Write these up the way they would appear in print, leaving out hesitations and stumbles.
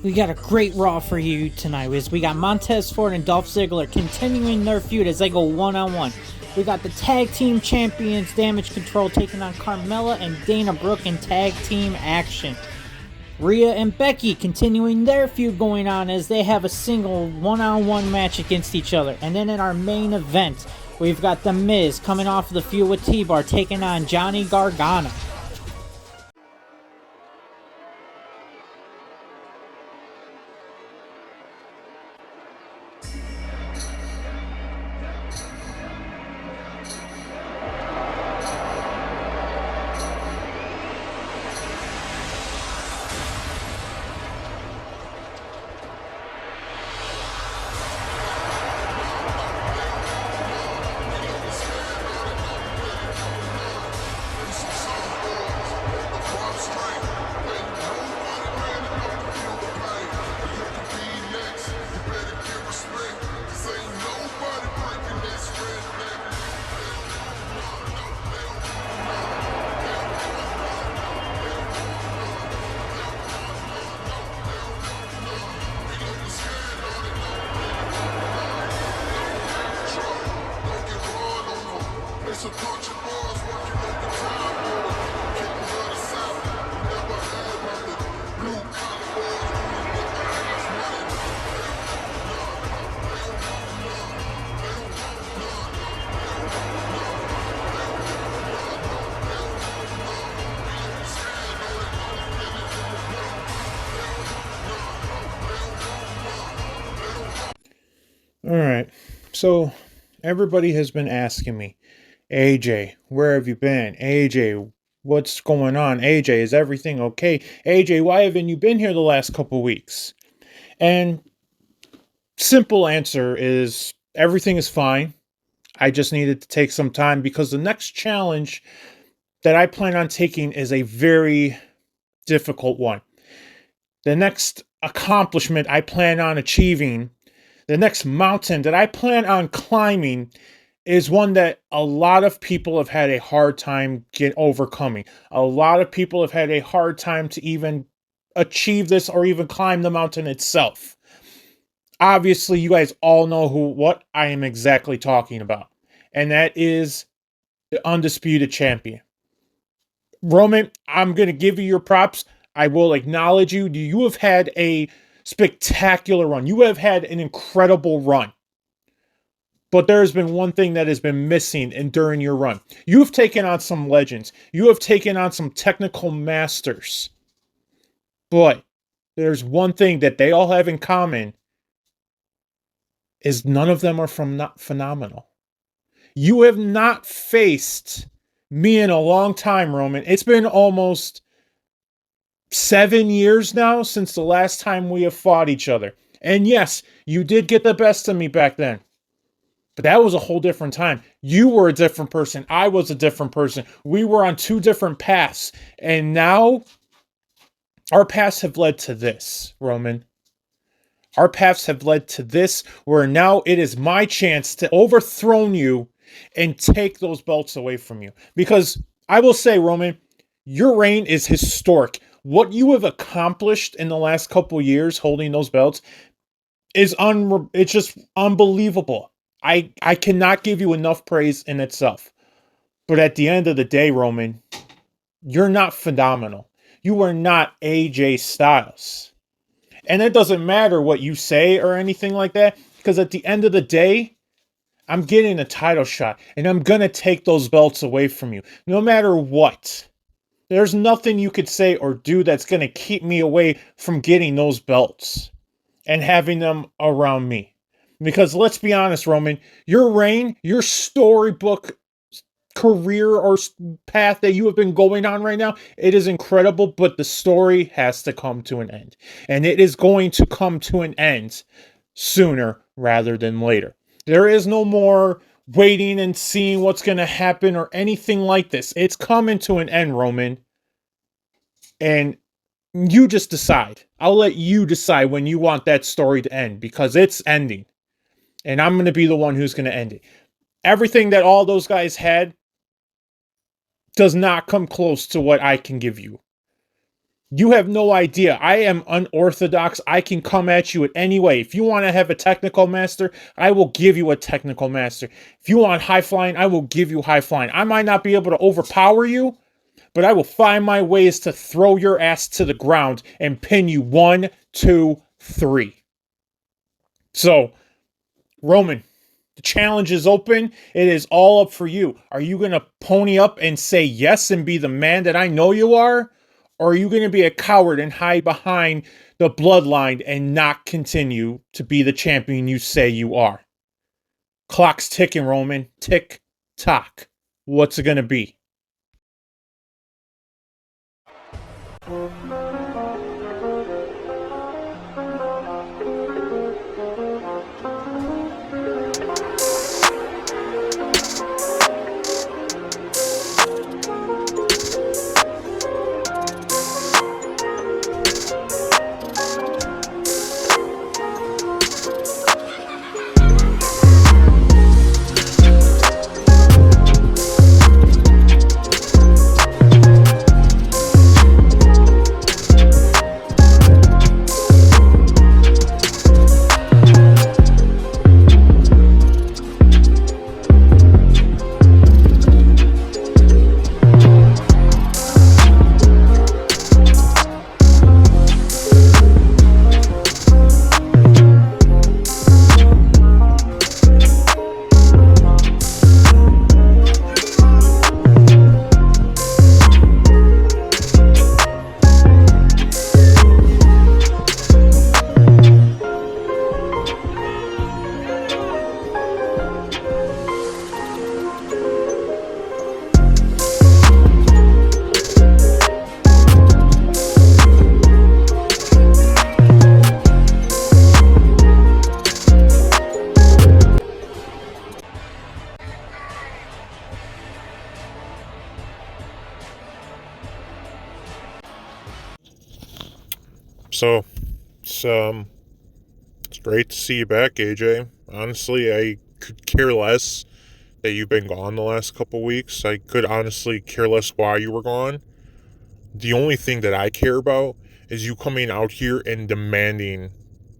We got a great Raw for you tonight. We got Montez Ford and Dolph Ziggler continuing their feud as they go one-on-one. We got the Tag Team Champions Damage Control taking on Carmella and Dana Brooke in tag team action. Rhea and Becky continuing their feud going on as they have a single one-on-one match against each other. And then in our main event, we've got The Miz coming off the feud with T-Bar taking on Johnny Gargano. All right. So everybody has been asking me, AJ, where have you been? AJ, what's going on? AJ, is everything okay? AJ, why haven't you been here the last couple weeks? And simple answer is everything is fine. I just needed to take some time because the next challenge that I plan on taking is a very difficult one. The next accomplishment I plan on achieving, the next mountain that I plan on climbing, is one that a lot of people have had a hard time overcoming. A lot of people have had a hard time to even achieve this or even climb the mountain itself. Obviously, you guys all know what I am exactly talking about, and that is the undisputed champion. Roman, I'm going to give you your props. I will acknowledge you. You have had a spectacular run. You have had an incredible run. But there has been one thing that has been missing during your run. You've taken on some legends. You have taken on some technical masters. But there's one thing that they all have in common is none of them are not phenomenal. You have not faced me in a long time, Roman. It's been almost 7 years now since the last time we have fought each other. And yes, you did get the best of me back then. But that was a whole different time. You were a different person. I was a different person. We were on two different paths. And now, our paths have led to this, Roman. Our paths have led to this, where now it is my chance to overthrow you and take those belts away from you. Because I will say, Roman, your reign is historic. What you have accomplished in the last couple years holding those belts is it's just unbelievable. I cannot give you enough praise in itself. But at the end of the day, Roman, you're not phenomenal. You are not AJ Styles. And it doesn't matter what you say or anything like that, because at the end of the day, I'm getting a title shot, and I'm going to take those belts away from you, no matter what. There's nothing you could say or do that's going to keep me away from getting those belts and having them around me. Because let's be honest, Roman, your reign, your storybook career or path that you have been going on right now, it is incredible, but the story has to come to an end. And it is going to come to an end sooner rather than later. There is no more waiting and seeing what's going to happen or anything like this. It's coming to an end, Roman. And you just decide. I'll let you decide when you want that story to end, because it's ending. And I'm going to be the one who's going to end it. Everything that all those guys had does not come close to what I can give you. You have no idea. I am unorthodox. I can come at you in any way. If you want to have a technical master, I will give you a technical master. If you want high flying, I will give you high flying. I might not be able to overpower you, but I will find my ways to throw your ass to the ground and pin you 1, 2, 3. So, Roman, the challenge is open. It is all up for you. Are you going to pony up and say yes and be the man that I know you are? Or are you going to be a coward and hide behind the bloodline and not continue to be the champion you say you are? Clock's ticking, Roman. Tick tock. What's it going to be? So, it's great to see you back, AJ. Honestly, I could care less that you've been gone the last couple weeks. I could honestly care less why you were gone. The only thing that I care about is you coming out here and demanding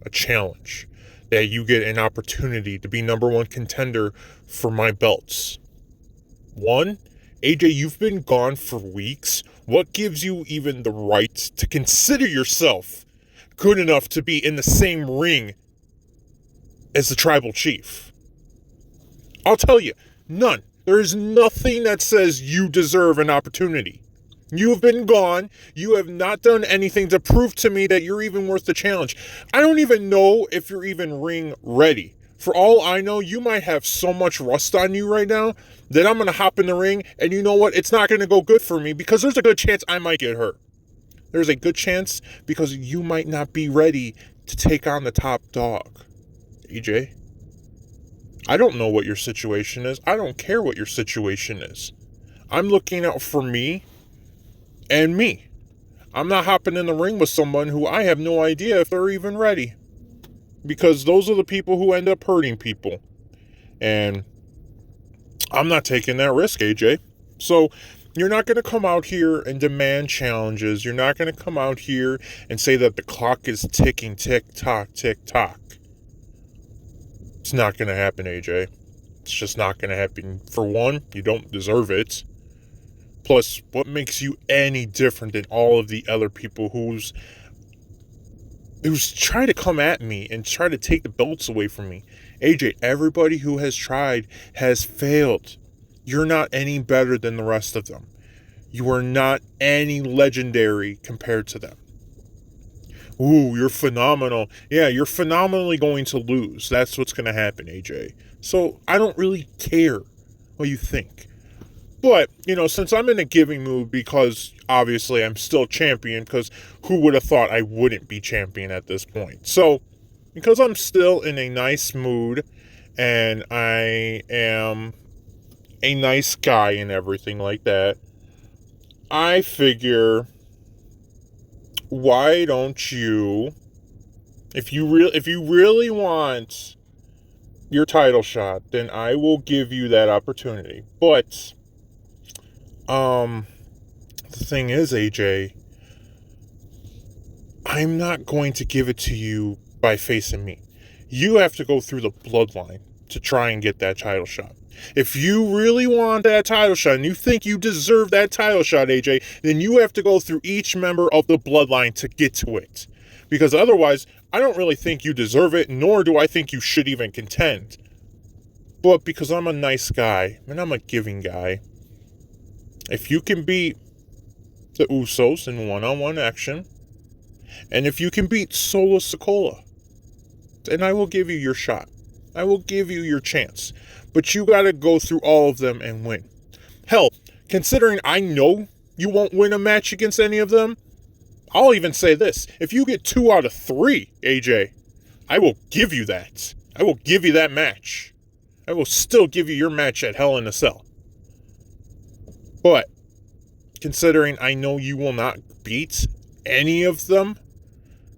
a challenge, that you get an opportunity to be number one contender for my belts. One, AJ, you've been gone for weeks. What gives you even the right to consider yourself good enough to be in the same ring as the tribal chief? I'll tell you, none. There is nothing that says you deserve an opportunity. You have been gone. You have not done anything to prove to me that you're even worth the challenge. I don't even know if you're even ring ready. For all I know, you might have so much rust on you right now that I'm going to hop in the ring, and you know what? It's not going to go good for me because there's a good chance I might get hurt. There's a good chance because you might not be ready to take on the top dog. EJ, I don't know what your situation is. I don't care what your situation is. I'm looking out for me and me. I'm not hopping in the ring with someone who I have no idea if they're even ready. Because those are the people who end up hurting people. And I'm not taking that risk, AJ. So you're not going to come out here and demand challenges. You're not going to come out here and say that the clock is ticking, tick-tock, tick-tock. It's not going to happen, AJ. It's just not going to happen. For one, you don't deserve it. Plus, what makes you any different than all of the other people who's trying to come at me and try to take the belts away from me? AJ, everybody who has tried has failed. You're not any better than the rest of them. You are not any legendary compared to them. Ooh, you're phenomenal. Yeah, you're phenomenally going to lose. That's what's going to happen, AJ. So I don't really care what you think. But, since I'm in a giving mood because obviously I'm still champion, because who would have thought I wouldn't be champion at this point? So, because I'm still in a nice mood and I am a nice guy and everything like that, I figure, why don't you, if you really want your title shot, then I will give you that opportunity. But the thing is, AJ, I'm not going to give it to you by facing me. You have to go through the bloodline to try and get that title shot. If you really want that title shot and you think you deserve that title shot, AJ, then you have to go through each member of the bloodline to get to it. Because otherwise, I don't really think you deserve it, nor do I think you should even contend. But because I'm a nice guy, and I'm a giving guy, if you can beat the Usos in one-on-one action, and if you can beat Solo Sikoa, then I will give you your shot. I will give you your chance. But you gotta go through all of them and win. Hell, considering I know you won't win a match against any of them, I'll even say this. If you get 2 out of 3, AJ, I will give you that. I will give you that match. I will still give you your match at Hell in a Cell. But, considering I know you will not beat any of them,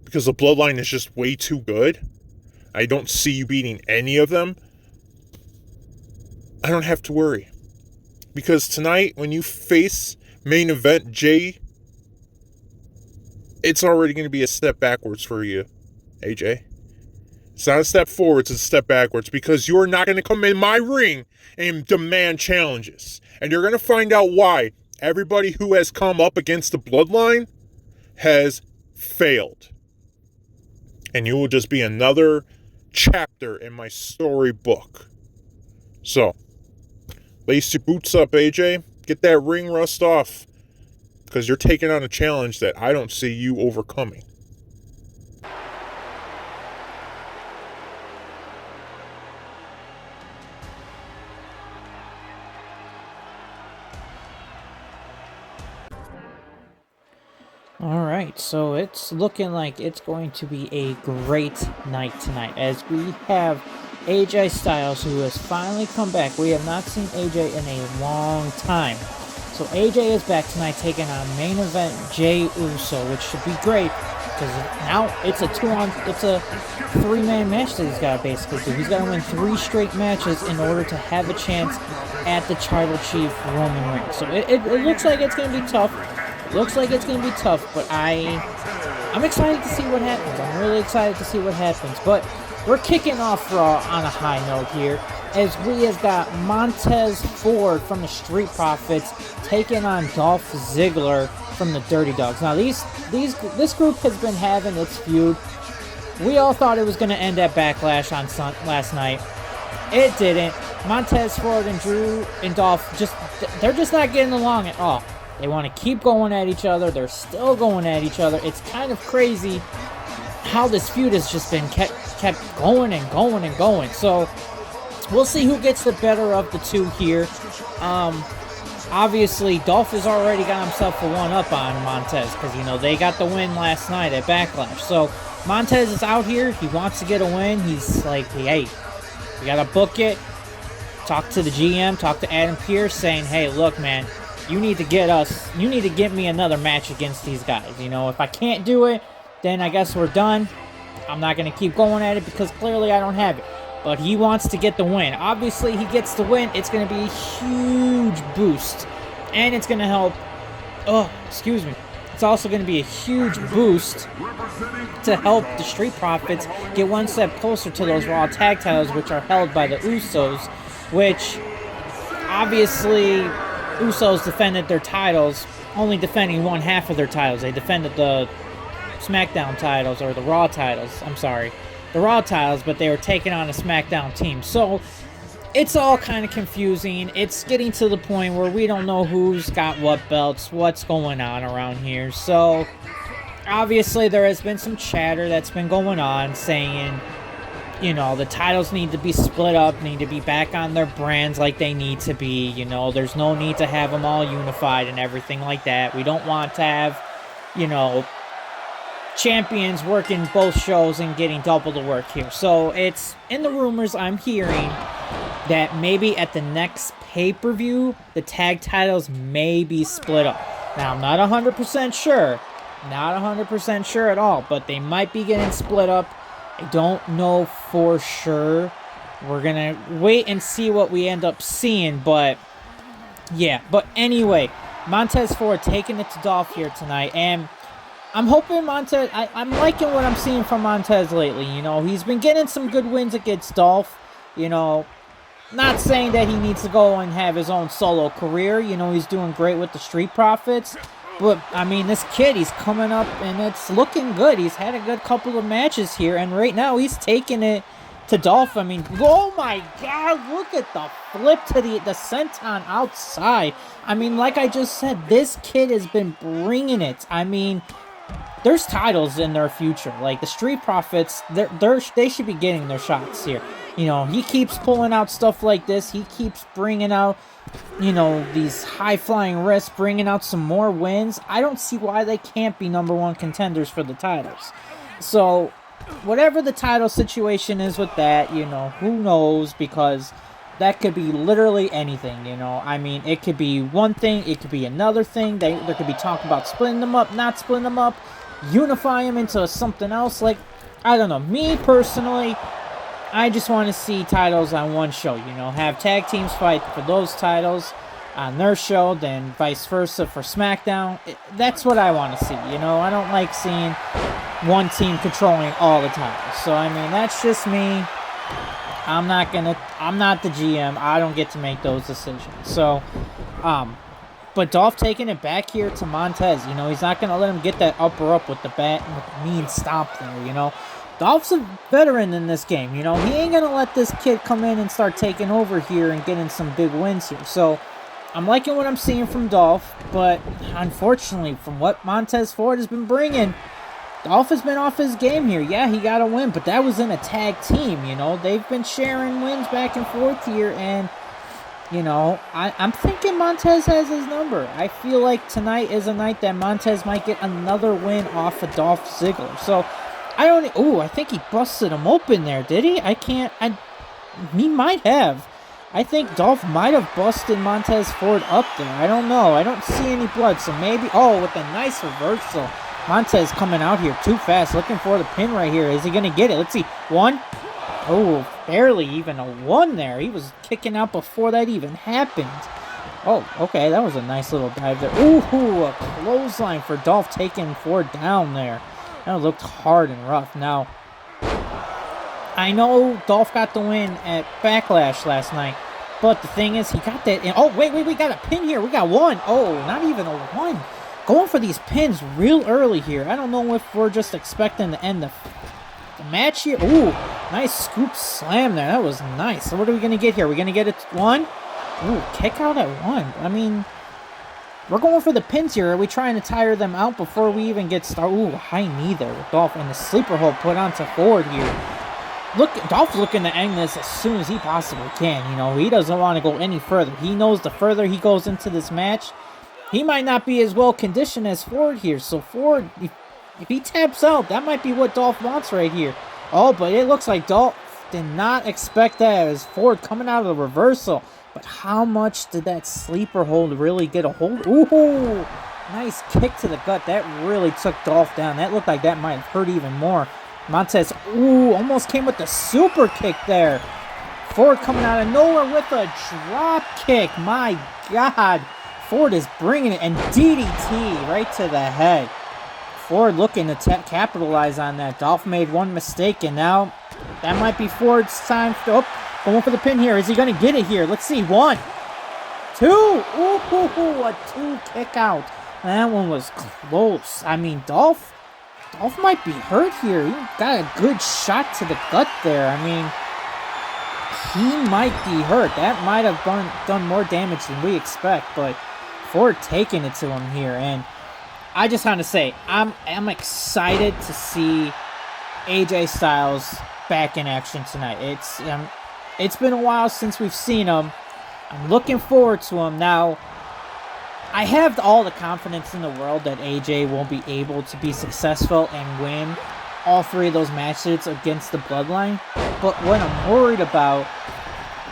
because the bloodline is just way too good, I don't see you beating any of them, I don't have to worry. Because tonight, when you face main event Jay, it's already going to be a step backwards for you, AJ. It's not a step forward, it's a step backwards, because you're not going to come in my ring and demand challenges. And you're going to find out why everybody who has come up against the bloodline has failed. And you will just be another chapter in my storybook. So, lace your boots up, AJ. Get that ring rust off. Because you're taking on a challenge that I don't see you overcoming. Alright, so it's looking like it's going to be a great night tonight, as we have AJ Styles, who has finally come back. We have not seen AJ in a long time. So AJ is back tonight taking on main event Jey Uso, which should be great, because now it's a 3-man match that he's got to basically do. He's got to win 3 straight matches in order to have a chance at the tribal chief Roman Reigns. So it looks like it's going to be tough. Looks like it's going to be tough, but I'm excited to see what happens. I'm really excited to see what happens. But we're kicking off Raw on a high note here, as we have got Montez Ford from the Street Profits taking on Dolph Ziggler from the Dirty Dogs. Now, this group has been having its feud. We all thought it was going to end at Backlash on last night. It didn't. Montez Ford and Drew and Dolph, they're just not getting along at all. They want to keep going at each other. They're still going at each other. It's kind of crazy how this feud has just been kept going and going and going. So we'll see who gets the better of the two here. Obviously, Dolph has already got himself a one-up on Montez, because, they got the win last night at Backlash. So Montez is out here. He wants to get a win. He's like, hey, we got to book it. Talk to the GM, talk to Adam Pearce, saying, hey, look, man, you need to get me another match against these guys. If I can't do it, then I guess we're done. I'm not going to keep going at it, because clearly I don't have it. But he wants to get the win. Obviously, he gets the win. It's going to be a huge boost. And it's going to help... It's also going to be a huge boost to help the Street Profits get one step closer to those Raw Tag Titles, which are held by the Usos, which, obviously, Usos defended their titles, only defending one half of their titles. They defended the SmackDown titles, or the Raw titles, the Raw titles, but they were taking on a SmackDown team. So it's all kind of confusing. It's getting to the point where we don't know who's got what belts, what's going on around here. So obviously there has been some chatter that's been going on saying, the titles need to be split up, need to be back on their brands like they need to be. There's no need to have them all unified and everything like that. We don't want to have, champions working both shows and getting double the work here. So it's in the rumors I'm hearing that maybe at the next pay-per-view, the tag titles may be split up. Now, I'm not 100% sure. Not 100% sure at all, but they might be getting split up. I don't know for sure. We're going to wait and see what we end up seeing, but yeah. But anyway, Montez Ford taking it to Dolph here tonight, and I'm hoping Montez. I'm liking what I'm seeing from Montez lately. You know, he's been getting some good wins against Dolph. You know, not saying that he needs to go and have his own solo career. You know, he's doing great with the Street Profits. But, I mean, this kid, he's coming up and it's looking good. He's had a good couple of matches here. And right now, he's taking it to Dolph. I mean, oh my God, look at the flip to the senton outside. I mean, like I just said, this kid has been bringing it. I mean, there's titles in their future. Like, the Street Profits, they should be getting their shots here. You know, he keeps pulling out stuff like this. He keeps bringing out, you know, these high-flying risks, bringing out some more wins. I don't see why they can't be #1 contenders for the titles. So, whatever the title situation is with that, you know, who knows, because that could be literally anything, you know. I mean, it could be one thing, it could be another thing. There could be talk about splitting them up, not splitting them up, unify them into something else. Like, I don't know. Me, personally, I just want to see titles on one show, you know. Have tag teams fight for those titles on their show, then vice versa for SmackDown. That's what I want to see, you know. I don't like seeing one team controlling all the titles. So, I mean, that's just me. I'm not the GM. I don't get to make those decisions. So, but Dolph taking it back here to Montez. You know, he's not going to let him get that upper up with the bat and with the mean stomp there, you know. Dolph's a veteran in this game, you know. He ain't going to let this kid come in and start taking over here and getting some big wins here. So, I'm liking what I'm seeing from Dolph, but unfortunately, from what Montez Ford has been bringing, Dolph has been off his game here. Yeah, he got a win, but that was in a tag team, you know. They've been sharing wins back and forth here, and, you know, I'm thinking Montez has his number. I feel like tonight is a night that Montez might get another win off of Dolph Ziggler. So, I think he busted him open there, did he? He might have. I think Dolph might have busted Montez Ford up there. I don't know. I don't see any blood, so maybe, with a nice reversal. Montez coming out here too fast, looking for the pin right here. Is he going to get it? Let's see. 1. Oh, barely even a 1 there. He was kicking out before that even happened. Oh, okay. That was a nice little dive there. Ooh, a clothesline for Dolph taking Ford down there. That looked hard and rough. Now, I know Dolph got the win at Backlash last night, but the thing is, he got that. Wait, we got a pin here. We got 1. Oh, not even a 1. Going for these pins real early here. I don't know if we're just expecting to end the match here. Ooh, nice scoop slam there. That was nice. So what are we going to get here? We're going to get it 1? Ooh, kick out at 1. I mean, we're going for the pins here. Are we trying to tire them out before we even get started? Ooh, high knee there with Dolph. And the sleeper hold put onto Ford here. Look, Dolph's looking to end this as soon as he possibly can. You know, he doesn't want to go any further. He knows the further he goes into this match, he might not be as well conditioned as Ford here. So Ford, if he taps out, that might be what Dolph wants right here. Oh, but it looks like Dolph did not expect that as Ford coming out of the reversal. But how much did that sleeper hold really get a hold? Ooh, nice kick to the gut. That really took Dolph down. That looked like that might have hurt even more. Montez, almost came with the super kick there. Ford coming out of nowhere with a drop kick. My God. Ford is bringing it, and DDT right to the head. Ford looking to capitalize on that. Dolph made one mistake, and now that might be Ford's time. Going for the pin here. Is he going to get it here? Let's see. 1, 2. Ooh, a 2 kick out. That one was close. I mean, Dolph might be hurt here. He got a good shot to the gut there. I mean, he might be hurt. That might have done more damage than we expect, but Ford taking it to him here. And I just want to say, I'm excited to see AJ Styles back in action tonight. It's been a while since we've seen him. I'm looking forward to him. Now, I have all the confidence in the world that AJ will be able to be successful and win all 3 of those matches against the Bloodline. But what I'm worried about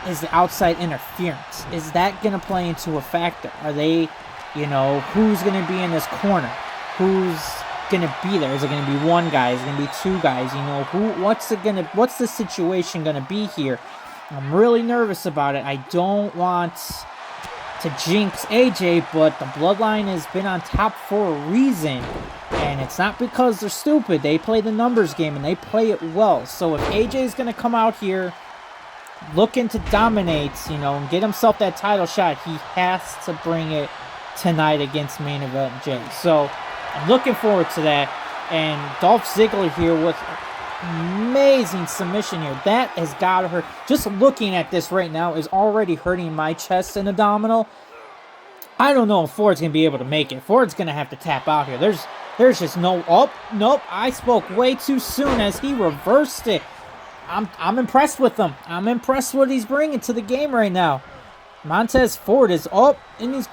is the outside interference. Is that going to play into a factor? Are they, who's going to be in this corner? Who's going to be there? Is it going to be 1 guy? Is it going to be 2 guys? What's the situation going to be here? I'm really nervous about it. I don't want to jinx AJ, but the Bloodline has been on top for a reason. And it's not because they're stupid. They play the numbers game, and they play it well. So if AJ is going to come out here looking to dominate, you know, and get himself that title shot, he has to bring it tonight against Main Event Jay. So I'm looking forward to that. And Dolph Ziggler here with amazing submission here. That has got to hurt. Just looking at this right now is already hurting my chest and abdominal. I don't know if Ford's going to be able to make it. Ford's going to have to tap out here. There's just no... Oh, nope. I spoke way too soon as he reversed it. I'm impressed with him. I'm impressed with what he's bringing to the game right now. Montez Ford is up, and he's...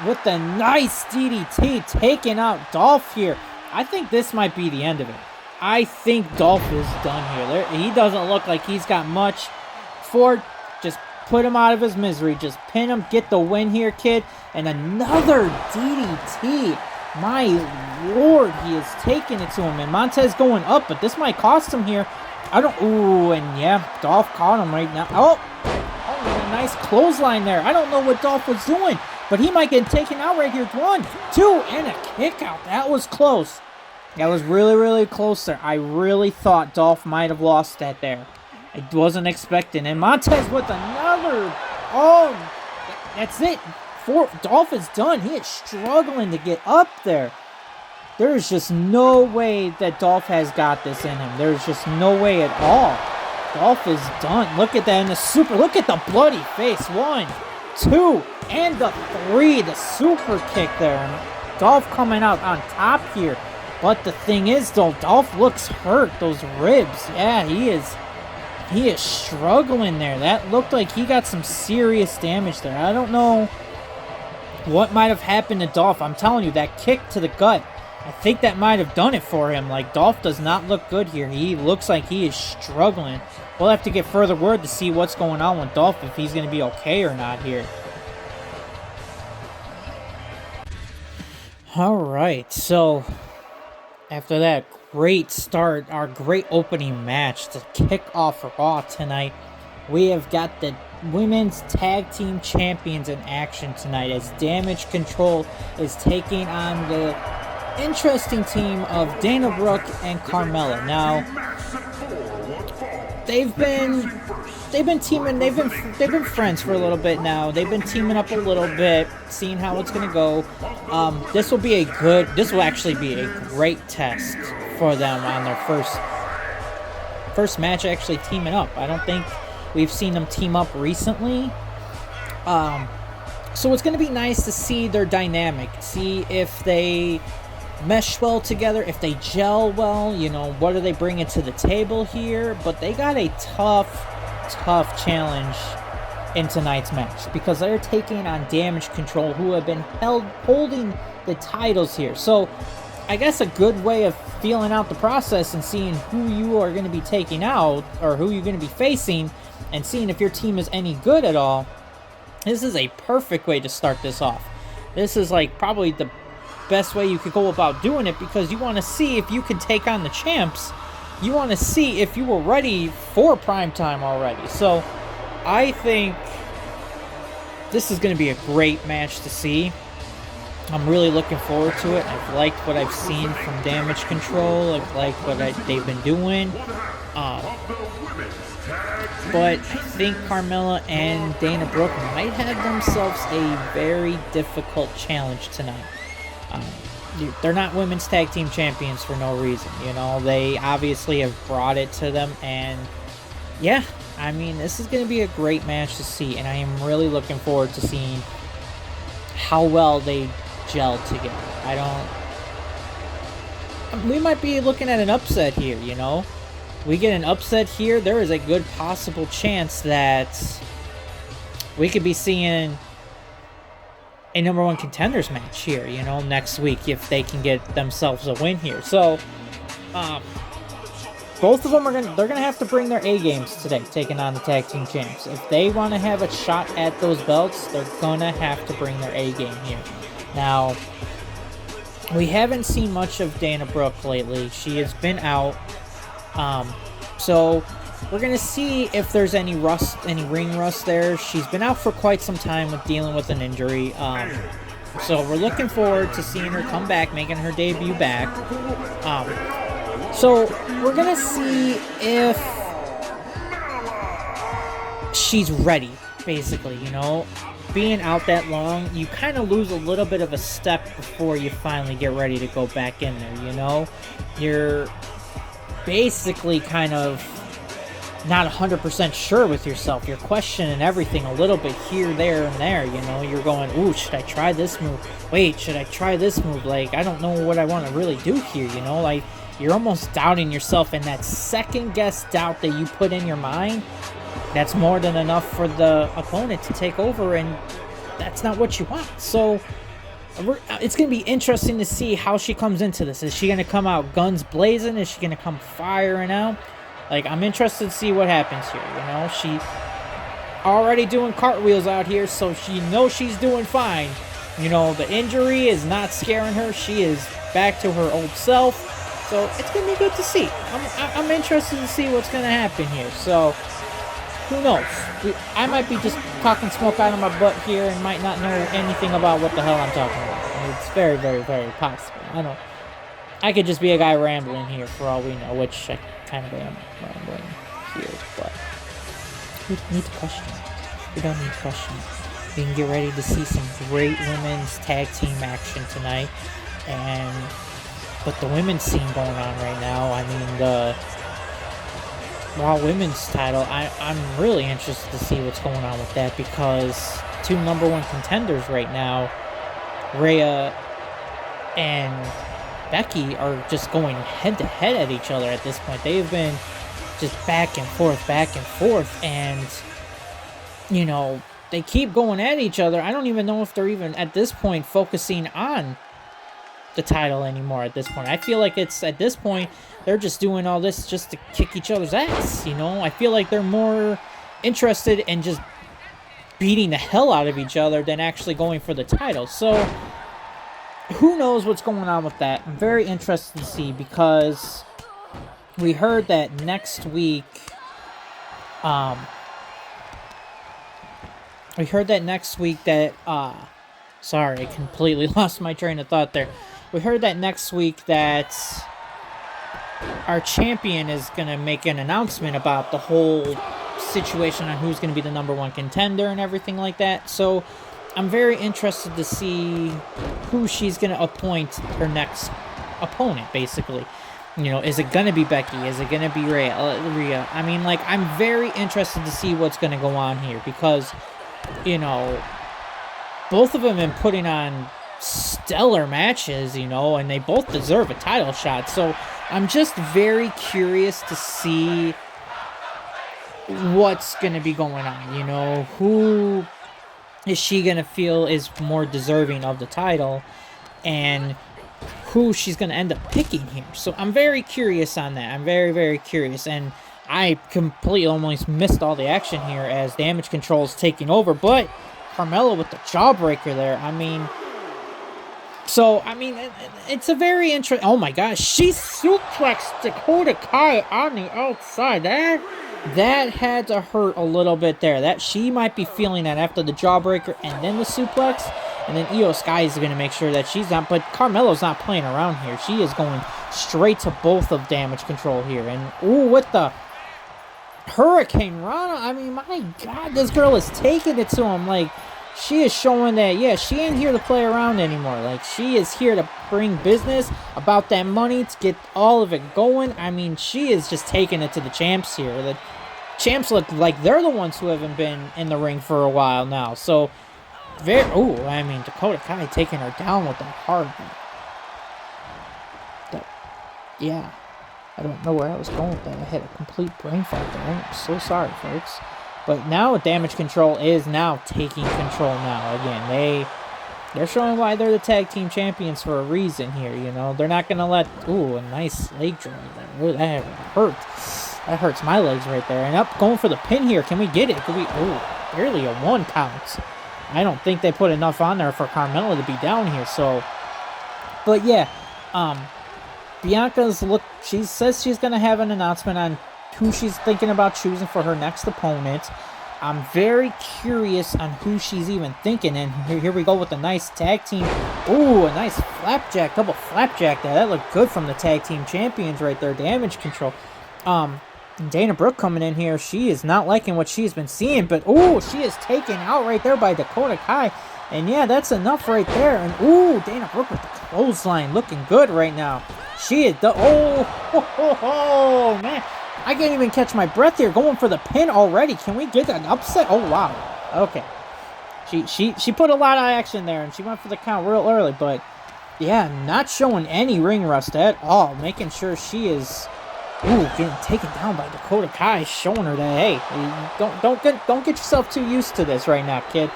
with the nice DDT, taking out Dolph here. I think this might be the end of it. I think Dolph is done here. He doesn't look like he's got much. Ford, just put him out of his misery. Just pin him, get the win here, kid. And another DDT. My Lord, he is taking it to him. And Montez going up, but this might cost him here. I don't... Ooh, and yeah, Dolph caught him right now. Oh, a nice clothesline there. I don't know what Dolph was doing, but he might get taken out right here. 1, 2, and a kick out. That was close. That was really, really close there. I really thought Dolph might have lost that there. I wasn't expecting. And Montez with another... Oh, that's it. Dolph is done. He is struggling to get up there. There is just no way that Dolph has got this in him. There's just no way at all. Dolph is done. Look at that in the super. Look at the bloody face. 1, 2, and the 3. The super kick there. And Dolph coming out on top here. But the thing is, though, Dolph looks hurt. Those ribs. Yeah, he is struggling there. That looked like he got some serious damage there. I don't know what might have happened to Dolph. I'm telling you, that kick to the gut, I think that might have done it for him. Like, Dolph does not look good here. He looks like he is struggling. We'll have to get further word to see what's going on with Dolph, if he's going to be okay or not here. Alright, so after that great start, our great opening match to kick off Raw tonight, we have got the Women's Tag Team Champions in action tonight as Damage Control is taking on the interesting team of Dana Brooke and Carmella. Now, they've been friends for a little bit now. They've been teaming up a little bit, seeing how it's gonna go. This will actually be a great test for them on their first match actually teaming up. I don't think we've seen them team up recently. So it's going to be nice to see their dynamic, see if they mesh well together, if they gel well, you know, what are they bringing to the table here. But they got a tough challenge in tonight's match because they're taking on Damage Control, who have been holding the titles here. So I guess a good way of feeling out the process and seeing who you are going to be taking out or who you're going to be facing and seeing if your team is any good at all, this is a perfect way to start this off. This is like probably the best way you could go about doing it because you want to see if you can take on the champs. You want to see if you were ready for prime time already. So I think this is going to be a great match to see. I'm really looking forward to it. I've liked what I've seen from Damage Control. I've liked what they've been doing. But I think Carmella and Dana Brooke might have themselves a very difficult challenge tonight. They're not women's tag team champions for no reason. You know, they obviously have brought it to them. And yeah, I mean, this is going to be a great match to see. And I am really looking forward to seeing how well they gel together. We might be looking at an upset here, you know. We get an upset here, there is a good possible chance that we could be seeing a number one contenders match here, you know, next week if they can get themselves a win here. So, both of them they're gonna have to bring their A games today, taking on the tag team champs. If they want to have a shot at those belts, they're gonna have to bring their A game here. Now, we haven't seen much of Dana Brooke lately. She has been out. So we're gonna see if there's any rust, any ring rust there. She's been out for quite some time with dealing with an injury. So we're looking forward to seeing her come back, making her debut back. So we're gonna see if she's ready, basically, you know. Being out that long, you kind of lose a little bit of a step before you finally get ready to go back in there, you know. You're basically kind of not 100% sure with yourself. You're questioning everything a little bit here, there, and there, you know. You're going, ooh, should I try this move? Wait, should I try this move? Like, I don't know what I want to really do here, you know. Like, you're almost doubting yourself, and that second-guess doubt that you put in your mind, that's more than enough for the opponent to take over, and that's not what you want. So it's going to be interesting to see how she comes into this. Is she going to come out guns blazing? Is she going to come firing out? Like, I'm interested to see what happens here, you know? She already doing cartwheels out here, so she knows she's doing fine. You know, the injury is not scaring her. She is back to her old self. So it's going to be good to see. I'm interested to see what's going to happen here. So who knows? I might be just talking smoke out of my butt here and might not know anything about what the hell I'm talking about. It's very, very, very possible. I could just be a guy rambling here for all we know, which I kind of am rambling here, but we don't need to question it. We don't need to question it. We can get ready to see some great women's tag team action tonight, and with the women's scene going on right now, I mean, the Raw Women's title, I'm really interested to see what's going on with that, because two #1 contenders right now, Rhea and Becky, are just going head-to-head at each other at this point. They've been just back and forth, and, you know, they keep going at each other. I don't even know if they're even, at this point, focusing on the title anymore at this point. I feel like it's, at this point, they're just doing all this just to kick each other's ass, you know? I feel like they're more interested in just beating the hell out of each other than actually going for the title. So who knows what's going on with that? I'm very interested to see, because we heard that next week, sorry, I completely lost my train of thought there. We heard that next week that our champion is going to make an announcement about the whole situation on who's going to be the #1 contender and everything like that. So I'm very interested to see who she's going to appoint her next opponent, basically. You know, is it going to be Becky? Is it going to be Rhea? I mean, like, I'm very interested to see what's going to go on here, because, you know, both of them have been putting on stellar matches, you know, and they both deserve a title shot. So I'm just very curious to see what's going to be going on, you know. Who is she going to feel is more deserving of the title, and who she's going to end up picking here. So I'm very curious on that. I'm very, very curious. And I completely almost missed all the action here as Damage Control is taking over. But Carmella with the jawbreaker there. I mean, it's a very interesting... Oh my gosh, she suplexed Dakota Kai on the outside. That had to hurt a little bit there. That she might be feeling that after the jawbreaker and then the suplex. And then Io Sky is going to make sure that she's not... But Carmella's not playing around here. She is going straight to both of Damage Control here. And, ooh, with the Hurricane Rana. I mean, my God, this girl is taking it to him. Like, she is showing that, yeah, she ain't here to play around anymore. Like, she is here to bring business, about that money, to get all of it going. I mean, she is just taking it to the champs here. The champs look like they're the ones who haven't been in the ring for a while now. So, Dakota Kai taking her down with that hard. Yeah. I don't know where I was going with that. I had a complete brain fart there. I'm so sorry, folks. But now Damage Control is now taking control now. Again, they're showing why they're the tag team champions for a reason here, you know. They're not going to let... Ooh, a nice leg drag there. Ooh, that hurt. That hurts my legs right there. And up, going for the pin here. Can we get it? Ooh, barely a 1 count. I don't think they put enough on there for Carmella to be down here, so... But yeah, Bianca's look... She says she's going to have an announcement on who she's thinking about choosing for her next opponent. I'm very curious on who she's even thinking. And here we go with a nice tag team. Ooh, a nice flapjack, double flapjack there. That looked good from the tag team champions right there. Damage control. Dana Brooke coming in here. She is not liking what she's been seeing. But, ooh, she is taken out right there by Dakota Kai. And, yeah, that's enough right there. And, ooh, Dana Brooke with the clothesline looking good right now. She is the... Oh, man. I can't even catch my breath here, going for the pin already. Can we get an upset? Oh, wow. Okay. She put a lot of action there, and she went for the count real early. But, yeah, not showing any ring rust at all. Making sure she is, getting taken down by Dakota Kai, showing her that, hey, don't get yourself too used to this right now, kid.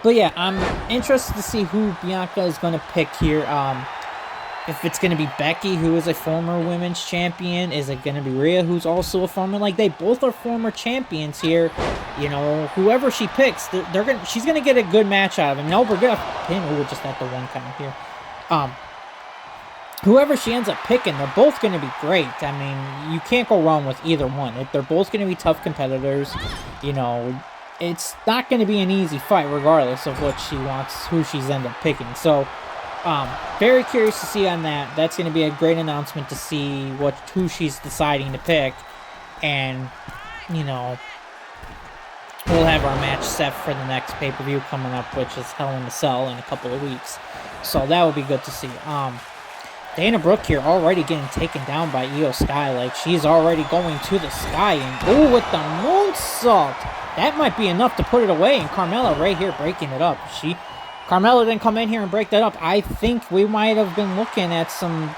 But, yeah, I'm interested to see who Bianca is going to pick here. If it's going to be Becky, who is a former women's champion, is it going to be Rhea, who's also a former? Like, they both are former champions here. You know, whoever she picks, she's going to get a good match out of him. No, we're going to pin. Ooh, just at the one count here. Whoever she ends up picking, they're both going to be great. I mean, you can't go wrong with either one. They're both going to be tough competitors. You know, it's not going to be an easy fight, regardless of what she wants, who she's end up picking. So, very curious to see on that. That's going to be a great announcement to see who she's deciding to pick. And, you know, we'll have our match set for the next pay-per-view coming up, which is Hell in a Cell in a couple of weeks. So that would be good to see. Dana Brooke here already getting taken down by Io Sky. Like, she's already going to the sky. And, ooh, with the moonsault. That might be enough to put it away. And Carmella right here breaking it up. Carmella didn't come in here and break that up. I think we might have been looking at some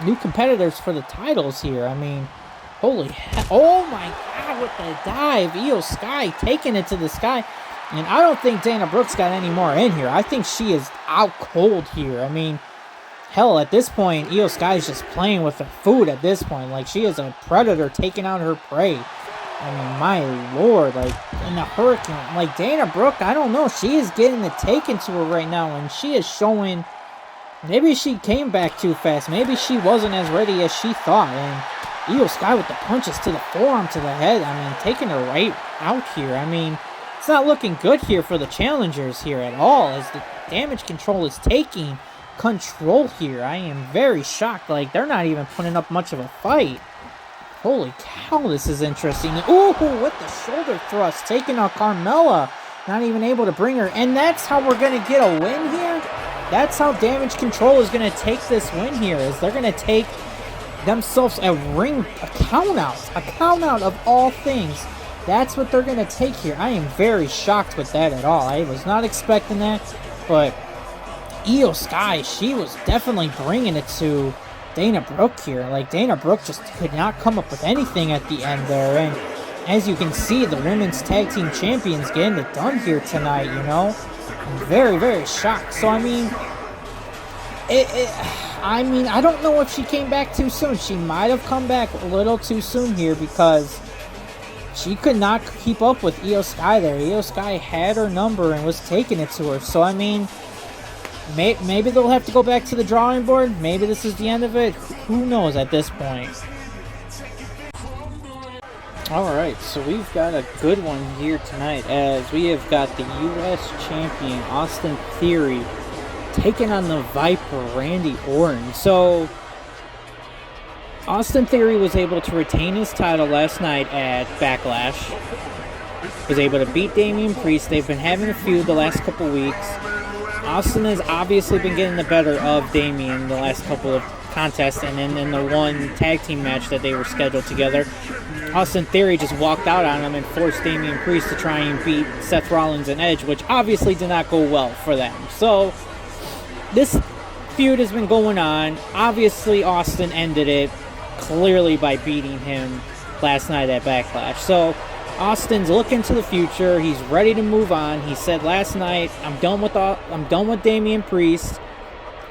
new competitors for the titles here. I mean, holy hell. Oh my God, with the dive. Io Sky taking it to the sky. And I don't think Dana Brooke's got any more in here. I think she is out cold here. I mean, hell, at this point, Io Sky is just playing with her food at this point. Like, she is a predator taking out her prey. I mean, my lord, like, in the hurricane, like, Dana Brooke, I don't know, she is getting it taken to her right now, and she is showing, maybe she came back too fast, maybe she wasn't as ready as she thought, and Io Sky with the punches to the forearm, to the head, I mean, taking her right out here. I mean, it's not looking good here for the challengers here at all, as the damage control is taking control here. I am very shocked, like, they're not even putting up much of a fight. Holy cow, this is interesting. Ooh, with the shoulder thrust, taking out Carmella. Not even able to bring her. And that's how we're going to get a win here? That's how Damage Control is going to take this win here. Is they're going to take themselves a count out of all things. That's what they're going to take here. I am very shocked with that at all. I was not expecting that. But Io Sky, she was definitely bringing it to Dana Brooke here. Like, Dana Brooke just could not come up with anything at the end there. And as you can see, the women's tag team champions getting it done here tonight, you know. I'm very, very shocked. So, I mean, I don't know if she came back too soon. She might have come back a little too soon here because she could not keep up with Io Sky there. Io Sky had her number and was taking it to her. So, I mean, maybe they'll have to go back to the drawing board. Maybe this is the end of it. Who knows at this point? Alright, so we've got a good one here tonight as we have got the U.S. champion Austin Theory taking on the Viper Randy Orton. So, Austin Theory was able to retain his title last night at Backlash. Was able to beat Damian Priest. They've been having a feud the last couple weeks. Austin has obviously been getting the better of Damian the last couple of contests, and then in the one tag team match that they were scheduled together, Austin Theory just walked out on him and forced Damian Priest to try and beat Seth Rollins and Edge, which obviously did not go well for them. So, this feud has been going on. Obviously, Austin ended it clearly by beating him last night at Backlash. So, Austin's looking to the future. He's ready to move on. He said last night, I'm done with Damian Priest.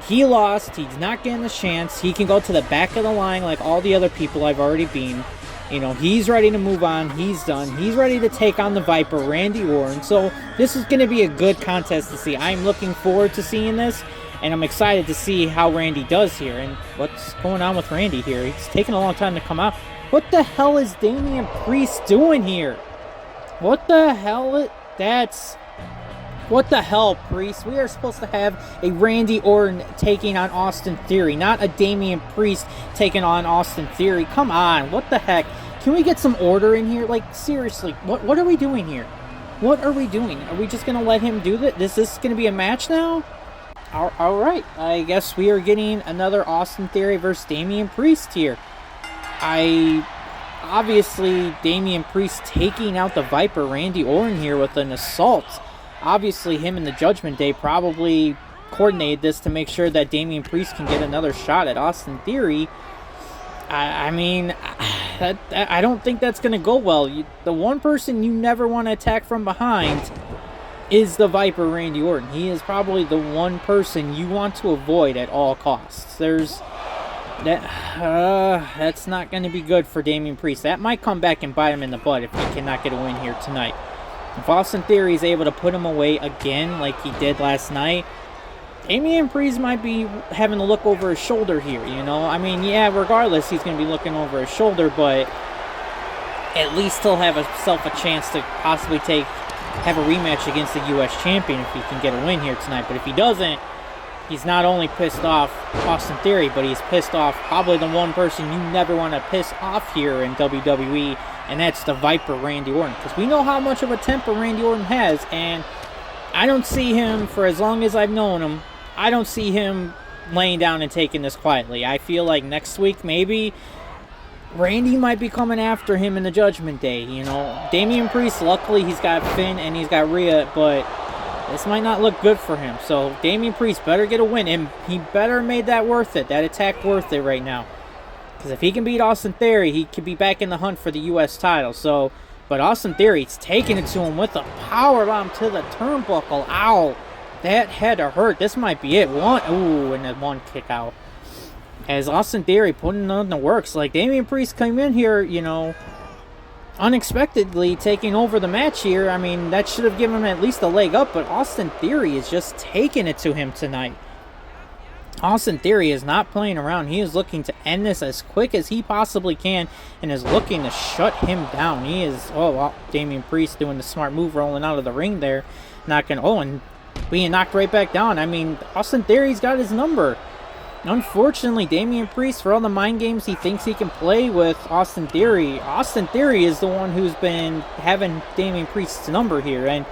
He lost. He's not getting the chance. He can go to the back of the line like all the other people I've already been. You know, he's ready to move on. He's done. He's ready to take on the Viper, Randy Orton. So this is going to be a good contest to see. I'm looking forward to seeing this. and I'm excited to see how Randy does here. And what's going on with Randy here? He's taking a long time to come out. What the hell is Damian Priest doing here? What the hell? What the hell, Priest? We are supposed to have a Randy Orton taking on Austin Theory, not a Damian Priest taking on Austin Theory. Come on, what the heck? Can we get some order in here? Like, seriously, what are we doing here? What are we doing? Are we just going to let him do that? Is this going to be a match now? All right, I guess we are getting another Austin Theory versus Damian Priest here. Obviously, Damian Priest taking out the Viper Randy Orton here with an assault. Obviously, him and the Judgment Day probably coordinated this to make sure that Damian Priest can get another shot at Austin Theory. I mean, I don't think that's going to go well. The one person you never want to attack from behind is the Viper Randy Orton. He is probably the one person you want to avoid at all costs. That's not going to be good for Damian Priest. That might come back and bite him in the butt if he cannot get a win here tonight. If Austin Theory is able to put him away again like he did last night, Damian Priest might be having to look over his shoulder here, you know? I mean, yeah, regardless, he's going to be looking over his shoulder, but at least he'll have himself a chance to possibly have a rematch against the U.S. champion if he can get a win here tonight. But if he doesn't, he's not only pissed off Austin Theory, but he's pissed off probably the one person you never want to piss off here in WWE, and that's the Viper Randy Orton. Because we know how much of a temper Randy Orton has, and I don't see him, for as long as I've known him, I don't see him laying down and taking this quietly. I feel like next week, maybe, Randy might be coming after him in the Judgment Day, you know. Damian Priest, luckily, he's got Finn and he's got Rhea, but this might not look good for him. So Damian Priest better get a win, and he better made that worth it, that attack worth it right now. Because if he can beat Austin Theory, he could be back in the hunt for the U.S. title. So, but Austin Theory's taking it to him with a powerbomb to the turnbuckle. Ow. That had to hurt. This might be it. And then one kick out. As Austin Theory putting on the works. Like, Damian Priest came in here, you know, unexpectedly taking over the match here. I mean, that should have given him at least a leg up, but Austin Theory is just taking it to him tonight. Austin Theory is not playing around. He is looking to end this as quick as he possibly can and is looking to shut him down. He is, Damian Priest doing the smart move, rolling out of the ring there. And being knocked right back down. I mean, Austin Theory's got his number. Unfortunately, Damian Priest, for all the mind games he thinks he can play with Austin Theory is the one who's been having Damian Priest's number here. And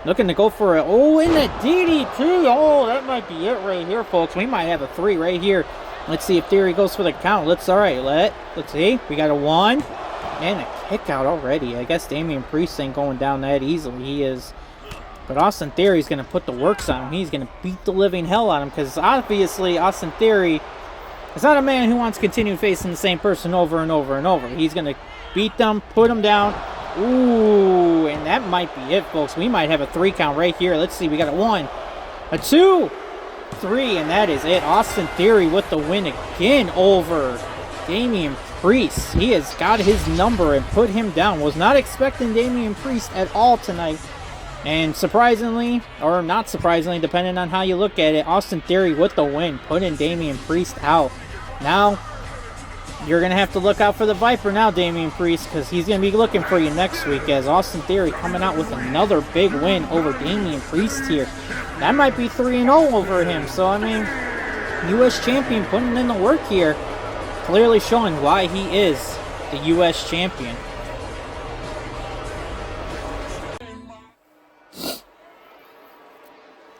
looking to go for it. In the DDT. That might be it right here, folks. We might have a 3 right here. Let's see if Theory goes for the count. Let's see. We got a 1. And a kick out already. I guess Damian Priest ain't going down that easily. He is. But Austin Theory's going to put the works on him. He's going to beat the living hell out of him. Because obviously, Austin Theory is not a man who wants to continue facing the same person over and over and over. He's going to beat them, put them down. Ooh, and that might be it, folks. We might have a 3 count right here. Let's see. We got a 1, a 2, 3, and that is it. Austin Theory with the win again over Damian Priest. He has got his number and put him down. Was not expecting Damian Priest at all tonight. And surprisingly, or not surprisingly, depending on how you look at it, Austin Theory with the win, putting Damian Priest out. Now, you're going to have to look out for the Viper now, Damian Priest, because he's going to be looking for you next week, as Austin Theory coming out with another big win over Damian Priest here. That might be 3-0 over him. So, I mean, U.S. champion putting in the work here, clearly showing why he is the U.S. champion.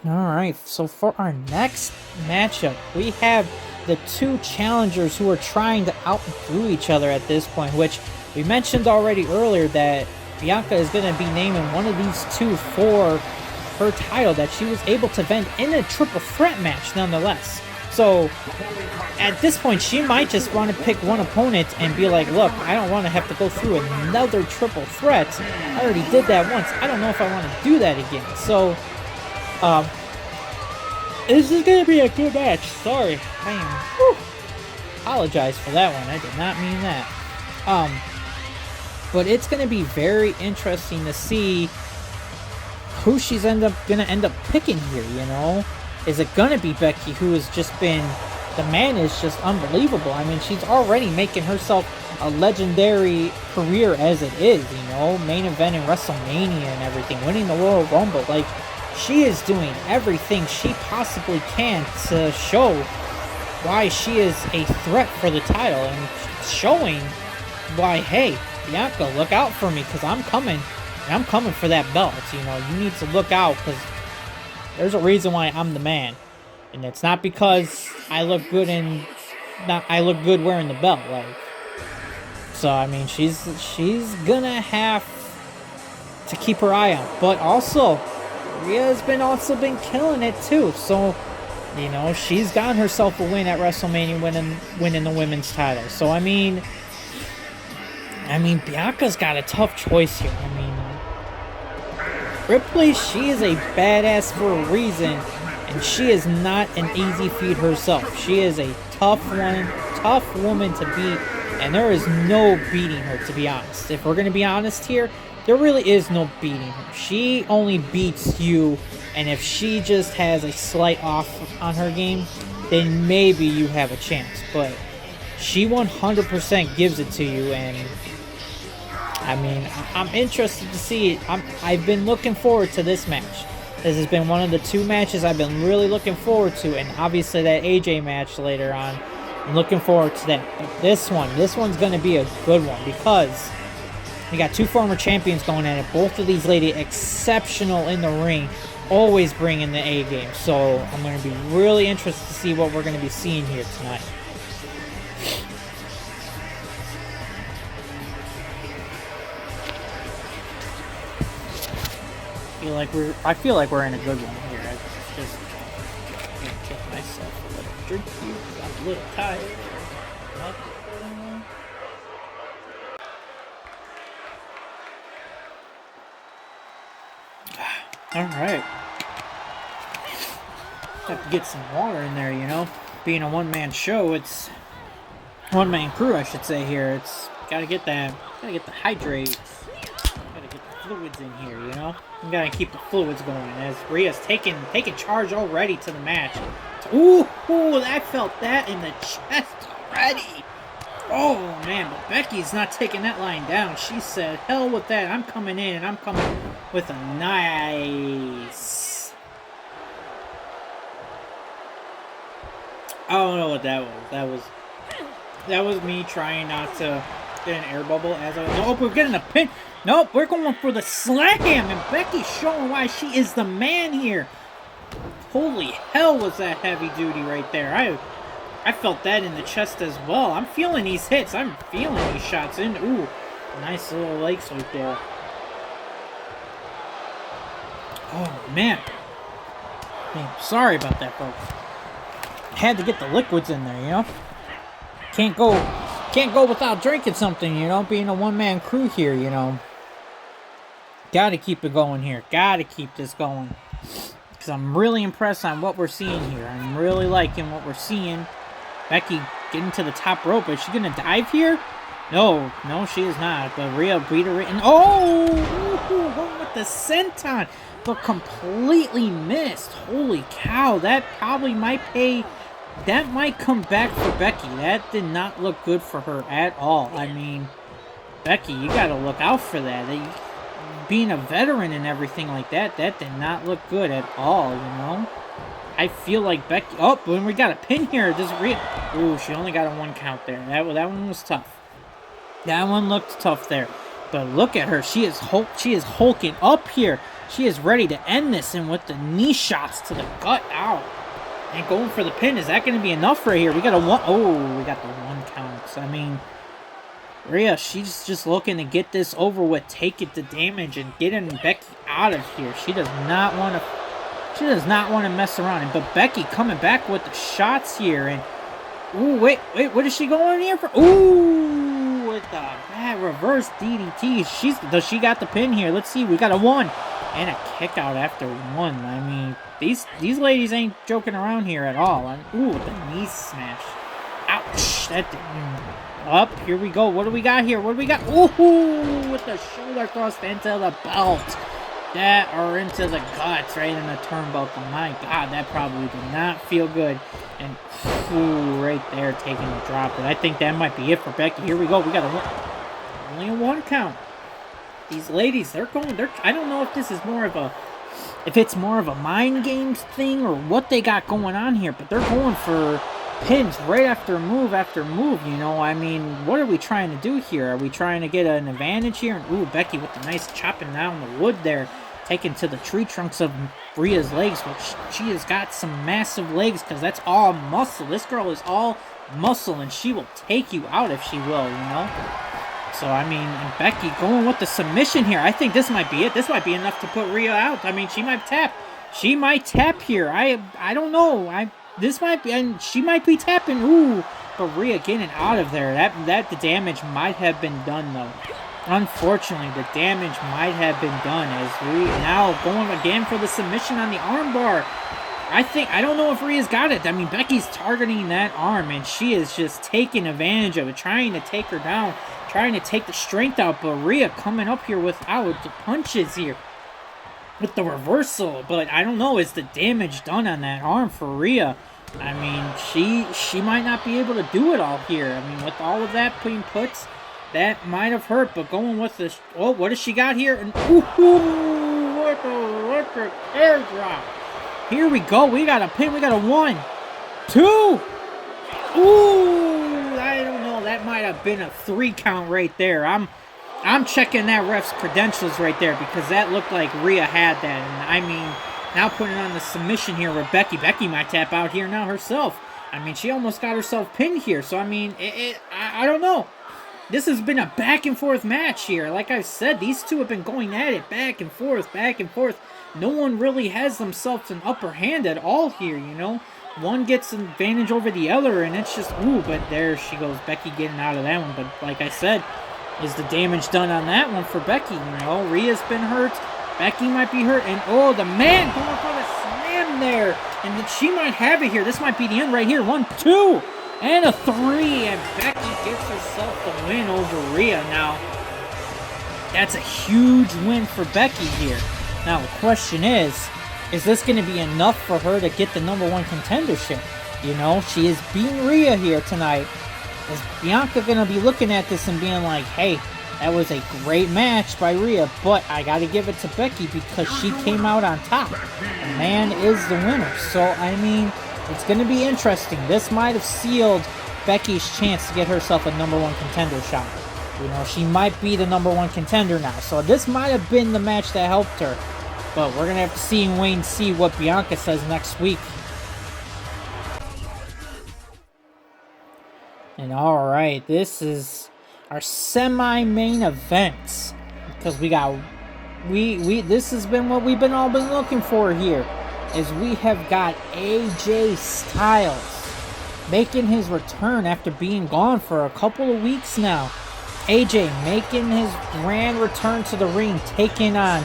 Alright, so for our next matchup, we have the 2 challengers who are trying to outdo each other at this point, which we mentioned already earlier that Bianca is going to be naming one of these 2 for her title that she was able to vend in a triple threat match nonetheless. So at this point, she might just want to pick one opponent and be like, look, I don't want to have to go through another triple threat. I already did that once. I don't know if I want to do that again. So this is going to be a good match. Sorry. Apologize for that one. I did not mean that. But it's going to be very interesting to see who she's going to end up picking here, you know. Is it gonna be Becky, who has just been, the man is just unbelievable. I mean, she's already making herself a legendary career as it is, you know, main event in WrestleMania and everything, winning the Royal Rumble. Like, she is doing everything she possibly can to show why she is a threat for the title, and showing why, hey, Bianca, look out for me, because I'm coming, and I'm coming for that belt. You know, you need to look out, because there's a reason why I'm the man, and it's not because I look good wearing the belt. Like, so I mean, she's gonna have to keep her eye out, but also Rhea's also been killing it too. So, you know, she's gotten herself a win at WrestleMania, winning the women's title. So I mean, Bianca's got a tough choice here. I mean, Ripley, she is a badass for a reason, and she is not an easy feat herself. She is a tough woman to beat, and there is no beating her, to be honest. If we're going to be honest here, there really is no beating her. She only beats you, and if she just has a slight off on her game, then maybe you have a chance. But she 100% gives it to you, and I mean, I'm interested to see it. I've been looking forward to this match. This has been one of the two matches I've been really looking forward to, and obviously that AJ match later on. I'm looking forward to that. But this one's going to be a good one, because we got two former champions going at it. Both of these ladies exceptional in the ring, always bringing the A game. So I'm going to be really interested to see what we're going to be seeing here tonight. I feel like we're in a good one here. I just gonna get myself a little drink here. I'm a little tired. Alright. Have to get some water in there, you know. Being a one-man show, it's one-man crew, I should say here. It's gotta get the hydrates. Gotta get the fluids in here, you know. You gotta keep the fluids going, as Rhea's taking charge already to the match. Ooh, I felt that in the chest already. Oh man, but Becky's not taking that line down. She said, hell with that, I'm coming in, and I'm coming with a nice... I don't know what that was. That was me trying not to get an air bubble as I was... Oh, we're getting a pin. Nope, we're going for the slam, and Becky's showing why she is the man here. Holy hell, was that heavy duty right there. I felt that in the chest as well. I'm feeling these hits. I'm feeling these shots in. Ooh, nice little leg sweep there. Oh, man. Sorry about that, folks. Had to get the liquids in there, you know? Can't go without drinking something, you know? Being a one-man crew here, you know? Gotta keep it going here. Gotta keep this going. Because I'm really impressed on what we're seeing here. I'm really liking what we're seeing. Becky getting to the top rope. Is she going to dive here? No, she is not. But Rhea beat her in. Oh! Going with the senton. But completely missed. Holy cow. That probably might pay... That might come back for Becky. That did not look good for her at all. I mean, Becky, you got to look out for that. Being a veteran and everything like that, that did not look good at all, you know? I feel like Becky... Oh, when we got a pin here, does Rhea... Ooh, she only got a 1 count there. That one was tough. That one looked tough there. But look at her. She is hulking up here. She is ready to end this, and with the knee shots to the gut out. And going for the pin. Is that going to be enough right here? We got a 1... Oh, we got the 1 count. I mean... Rhea, she's just looking to get this over with, take it to damage, and getting Becky out of here. She does not want to mess around. But Becky coming back with the shots here, and ooh, wait, what is she going here for? Ooh, with the bad reverse DDT. She got the pin here. Let's see, we got a 1 and a kick out after 1. I mean, these ladies ain't joking around here at all. Ooh, the knee smash. Ouch, that didn't... Up, here we go. What do we got here? What do we got? Ooh, with the shoulder thrust into the belt. that, or into the guts, right in the turnbuckle. My God, that probably did not feel good. And ooh, right there, taking a drop. But I think that might be it for Becky. Here we go. We got only a 1 count. These ladies, they're going. I don't know if this is more of a, if it's more of a mind games thing or what they got going on here, but they're going for pins right after move, you know. I mean, what are we trying to do here? Are we trying to get an advantage here? And ooh, Becky with the nice chopping down the wood there, taken to the tree trunks of Rhea's legs, which she has got some massive legs because that's all muscle. This girl is all muscle, and she will take you out if she will, you know. So, I mean, and Becky going with the submission here. I think this might be it. This might be enough to put Rhea out. I mean, she might tap. She might tap here. I don't know. This might be, and she might be tapping. Ooh, but Rhea getting out of there. That the damage might have been done, though. Unfortunately, the damage might have been done as Rhea now going again for the submission on the armbar. I don't know if Rhea's got it. I mean, Becky's targeting that arm, and she is just taking advantage of it, trying to take her down, trying to take the strength out, but Rhea coming up here without the punches here with the reversal. But I don't know, is the damage done on that arm for Rhea? I mean, she might not be able to do it all here. I mean, with all of that putting puts, that might have hurt, but going with this, oh, what does she got here? And ooh, what the air drop. Here we go. We got a pin. We got a 1, 2. Ooh, I don't know. That might have been a 3 count right there. I'm checking that ref's credentials right there because that looked like Rhea had that. And I mean, now putting on the submission here with Becky. Becky might tap out here now herself. I mean, she almost got herself pinned here. So, I mean, I don't know. This has been a back and forth match here. Like I've said, these two have been going at it back and forth, back and forth. No one really has themselves an upper hand at all here, you know. One gets an advantage over the other, and it's just, ooh, but there she goes, Becky getting out of that one. But like I said, is the damage done on that one for Becky, you know? Rhea's been hurt, Becky might be hurt, and oh, the man going for the slam there. And then she might have it here. This might be the end right here. 1, 2, and a 3, and Becky gets herself the win over Rhea. Now, that's a huge win for Becky here. Now, the question is this going to be enough for her to get the #1 contendership? You know, she is beating Rhea here tonight. Is Bianca going to be looking at this and being like, hey, that was a great match by Rhea, but I got to give it to Becky because she came out on top. The man is the winner. So, I mean, it's going to be interesting. This might have sealed Becky's chance to get herself a #1 contender shot. You know, she might be the #1 contender now. So this might have been the match that helped her. But we're going to have to see and wait and see what Bianca says next week. And alright, this is our semi-main event. Because we got... this has been what we've all been looking for here. Is we have got AJ Styles making his return after being gone for a couple of weeks now. AJ making his grand return to the ring, taking on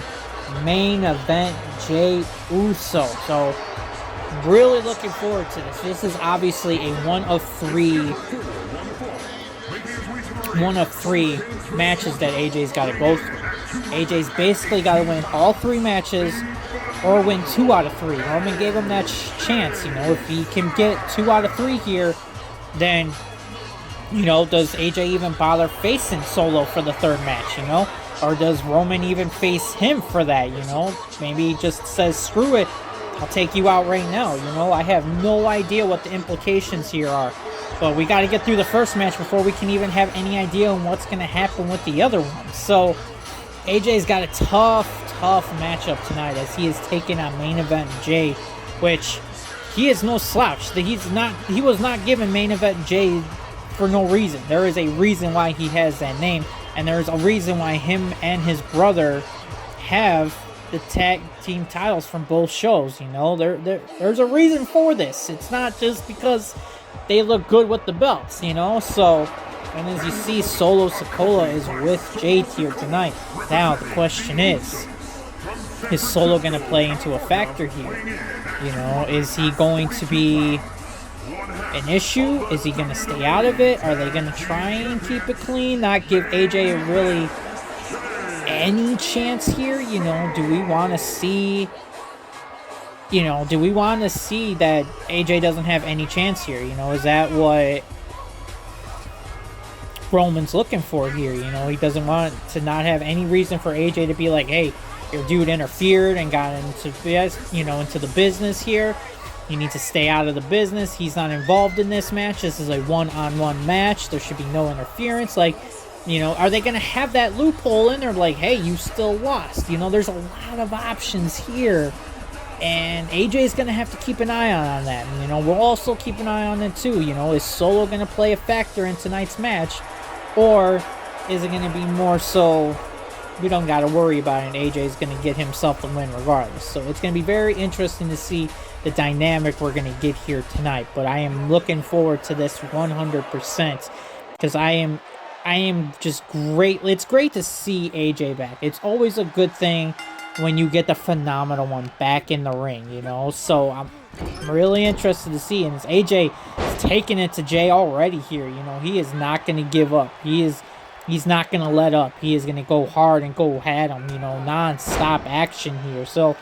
main event Jey Uso. So really looking forward to this. This is obviously a one of three matches that AJ's got to go through. AJ's basically got to win all 3 matches or win 2 out of 3. Roman gave him that chance, you know. If he can get 2 out of 3 here, then, you know, does AJ even bother facing Solo for the 3rd match, you know? Or does Roman even face him for that, you know? Maybe he just says, screw it, I'll take you out right now, you know? I have no idea what the implications here are. But we got to get through the first match before we can even have any idea on what's going to happen with the other one. So, AJ's got a tough matchup tonight as he is taking on main event Jey, which he is no slouch. He was not given main event Jey for no reason. There is a reason why he has that name, and there's a reason why him and his brother have the tag team titles from both shows. You know, there's a reason for this. It's not just because they look good with the belts, you know. So, and as you see, Solo Sikoa is with Jey here tonight. Now the question is Solo going to play into a factor here? You know, is he going to be an issue? Is he going to stay out of it? Are they going to try and keep it clean, not give AJ any chance here? You know, do we want to see... You know, do we want to see that AJ doesn't have any chance here? You know, is that what Roman's looking for here? You know, he doesn't want to not have any reason for AJ to be like, hey, your dude interfered and got into, you know, into the business here. You need to stay out of the business. He's not involved in this match. This is a one-on-one match. There should be no interference. Like, you know, are they going to have that loophole in there? Like, hey, you still lost. You know, there's a lot of options here. And AJ's going to have to keep an eye on that. And, you know, we'll also keep an eye on it too. You know, is Solo going to play a factor in tonight's match? Or is it going to be more so we don't got to worry about it and AJ's going to get himself the win regardless? So it's going to be very interesting to see the dynamic we're going to get here tonight. But I am looking forward to this 100% because I am just great. It's great to see AJ back. It's always a good thing when you get the phenomenal one back in the ring, you know. So I'm really interested to see. And AJ is taking it to Jay already here. You know, he is not going to give up. He's not going to let up. He is going to go hard and go at him, you know, non-stop action here. So,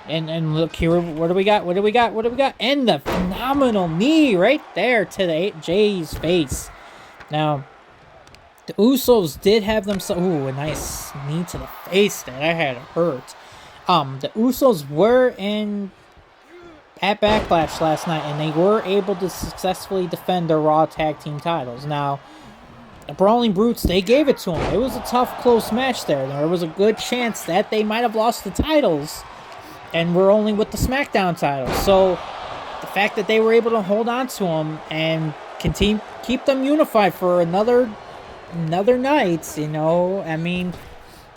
and look here, what do we got? And the phenomenal knee right there to Jay's face. Now, the Usos did have themselves... Ooh, a nice knee to the face there. That had to hurt. The Usos were at Backlash last night, and they were able to successfully defend their Raw Tag Team titles. Now, the Brawling Brutes, they gave it to them. It was a tough, close match there. There was a good chance that they might have lost the titles, and were only with the SmackDown titles. So, the fact that they were able to hold on to them and keep them unified for another night, you know, I mean,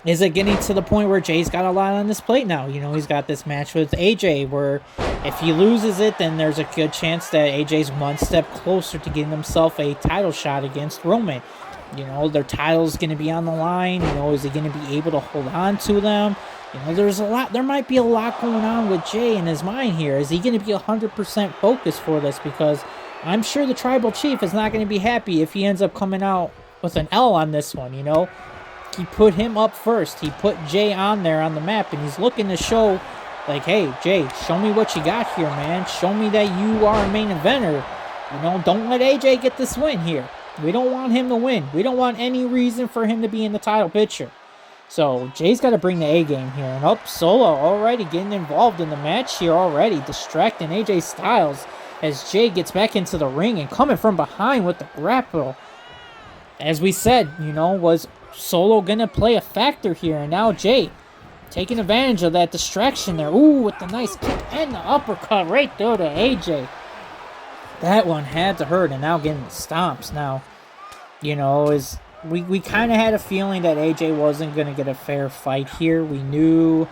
is it getting to the point where Jay's got a lot on his plate now? You know, he's got this match with AJ where if he loses it, then there's a good chance that AJ's one step closer to getting himself a title shot against Roman. You know, their title's going to be on the line. You know, is he going to be able to hold on to them? You know, there might be a lot going on with Jay in his mind here. Is he going to be 100% focused for this? Because I'm sure the Tribal Chief is not going to be happy if he ends up coming out with an L on this one, you know. He put him up first. He put Jay on there on the map, and he's looking to show, like, hey, Jay, show me what you got here, man. Show me that you are a main eventer. You know, don't let AJ get this win here. We don't want him to win. We don't want any reason for him to be in the title picture. So, Jay's got to bring the A-game here. And Solo already getting involved in the match here already, distracting AJ Styles as Jay gets back into the ring and coming from behind with the grapple. As we said, you know, was Solo going to play a factor here? And now Jay taking advantage of that distraction there. Ooh, with the nice kick and the uppercut right there to AJ. That one had to hurt, and now getting the stomps. Now, you know, we kind of had a feeling that AJ wasn't going to get a fair fight here. We knew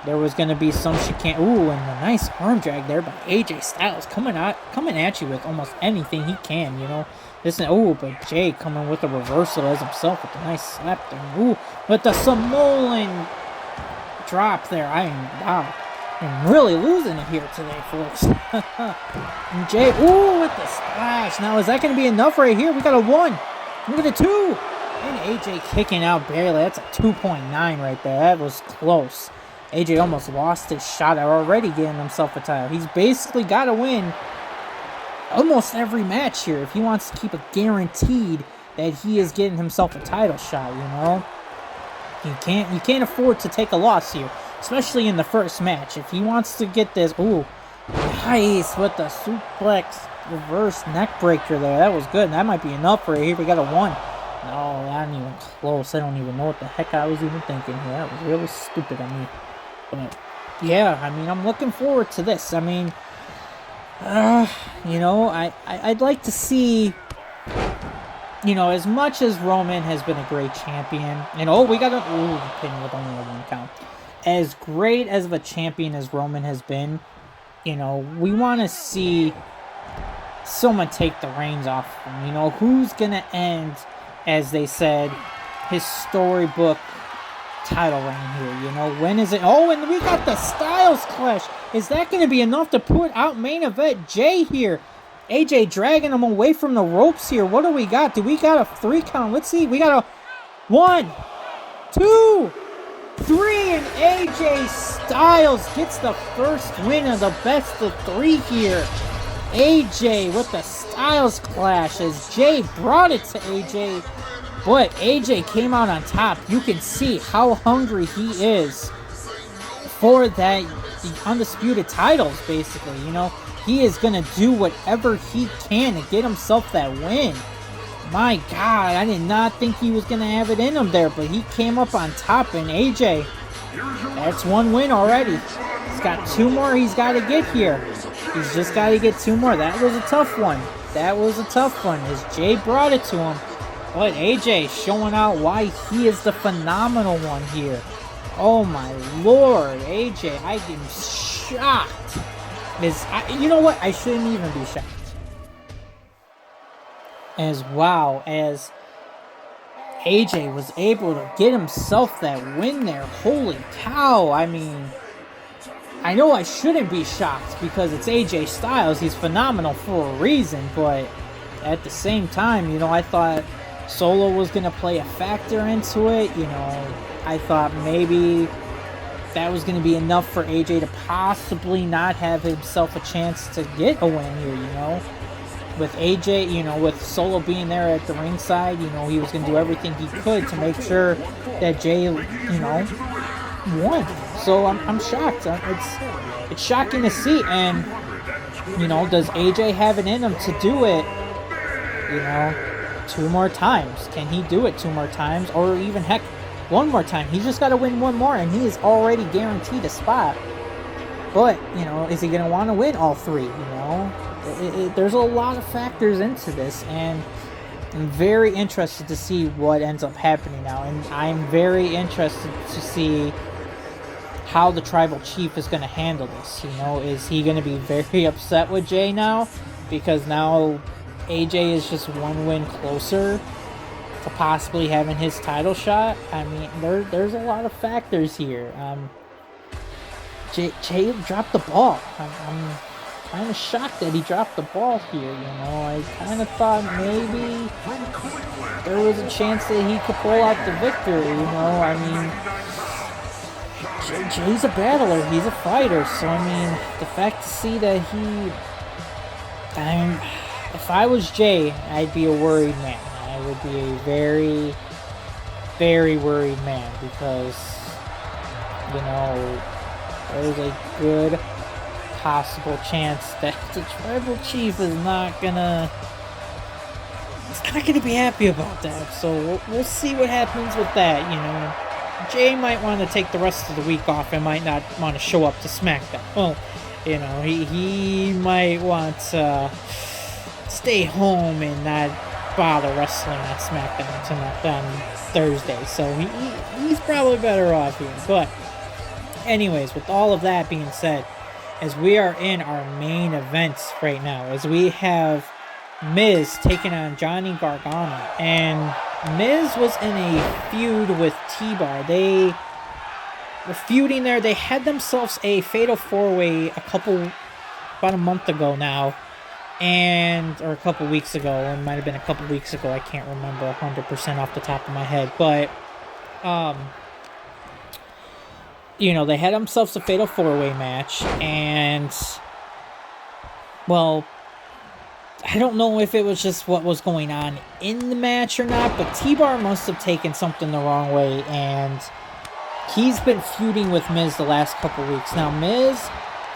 there was going to be some chicane. Ooh, and a nice arm drag there by AJ Styles coming at you with almost anything he can, you know. But Jay coming with a reversal as himself with a nice slap there. Ooh, with the Samoan drop there. Wow. I'm really losing it here today, folks. And Jay, ooh, with the splash. Now, is that going to be enough right here? We got a 1. Look at a 2. And AJ kicking out barely. That's a 2.9 right there. That was close. AJ almost lost his shot at already getting himself a title. He's basically got to win almost every match here if he wants to keep it guaranteed that he is getting himself a title shot, you know. You can't afford to take a loss here, especially in the first match. If he wants to get this, ooh, nice with the suplex reverse neck breaker there. That was good. That might be enough right here. We got a 1. No, not even close. I don't even know what the heck I was even thinking here. That was really stupid of me. But yeah, I mean, I'm looking forward to this. I mean, you know, I'd like to see, you know, as much as Roman has been a great champion, and we got a pin with only a 1 count. As great as of a champion as Roman has been, you know, we want to see someone take the reins off him. You know, who's gonna end, as they said, his storybook title reign here? You know, when is it? Oh, and we got the Styles Clash. Is that going to be enough to put out main event Jay here? AJ dragging him away from the ropes here. What do we got? Do we got a 3 count? Let's see. We got a 1, 2, 3, and AJ Styles gets the first win of the best of 3 here. AJ with the Styles clash as Jay brought it to AJ, but AJ came out on top. You can see how hungry he is for the undisputed titles, basically. You know, he is going to do whatever he can to get himself that win. My God, I did not think he was going to have it in him there, but he came up on top, and AJ, that's 1 win already. He's got 2 more he's got to get here. He's just got to get 2 more. That was a tough one. As Jay brought it to him. But AJ showing out why he is the phenomenal one here. Oh my Lord, AJ, I am shocked. You know what? I shouldn't even be shocked. As AJ was able to get himself that win there. Holy cow. I mean, I know I shouldn't be shocked because it's AJ Styles. He's phenomenal for a reason, but at the same time, you know, I thought Solo was going to play a factor into it. You know, I thought maybe that was going to be enough for AJ to possibly not have himself a chance to get a win here, you know. With AJ, you know, with Solo being there at the ringside, you know, he was going to do everything he could to make sure that Jay, you know, won. So I'm shocked. It's shocking to see. And, you know, does AJ have it in him to do it, you know, 2 more times? Can he do it 2 more times? Or even, heck, 1 more time? He's just got to win 1 more, and he is already guaranteed a spot. But, you know, is he going to want to win all 3, you know? There's a lot of factors into this, and I'm very interested to see what ends up happening now. And I'm very interested to see how the Tribal Chief is going to handle this. You know, is he going to be very upset with Jay now? Because now AJ is just 1 win closer to possibly having his title shot. I mean, there's a lot of factors here. Jay dropped the ball. I'm kind of shocked that he dropped the ball here, you know. I kind of thought maybe there was a chance that he could pull out the victory, you know. I mean, Jay's a battler, he's a fighter, so I mean, the fact to see that if I was Jay, I'd be a worried man. I would be a very, very worried man because, you know, there's a good possible chance that the Tribal Chief is not gonna be happy about that. So we'll see what happens with that. You know, Jay might want to take the rest of the week off and might not want to show up to SmackDown. Well, you know, he might want to stay home and not bother wrestling on SmackDown tonight on Thursday. So he's probably better off here. But anyways, with all of that being said, as we are in our main events right now, as we have Miz taking on Johnny Gargano, and Miz was in a feud with T-Bar. They were feuding there. They had themselves a fatal 4-way about a month ago now, or a couple weeks ago. It might have been a couple weeks ago. I can't remember 100% off the top of my head, but you know, they had themselves a fatal 4-way match, and, well, I don't know if it was just what was going on in the match or not, but T-Bar must have taken something the wrong way, and he's been feuding with Miz the last couple weeks. Now, Miz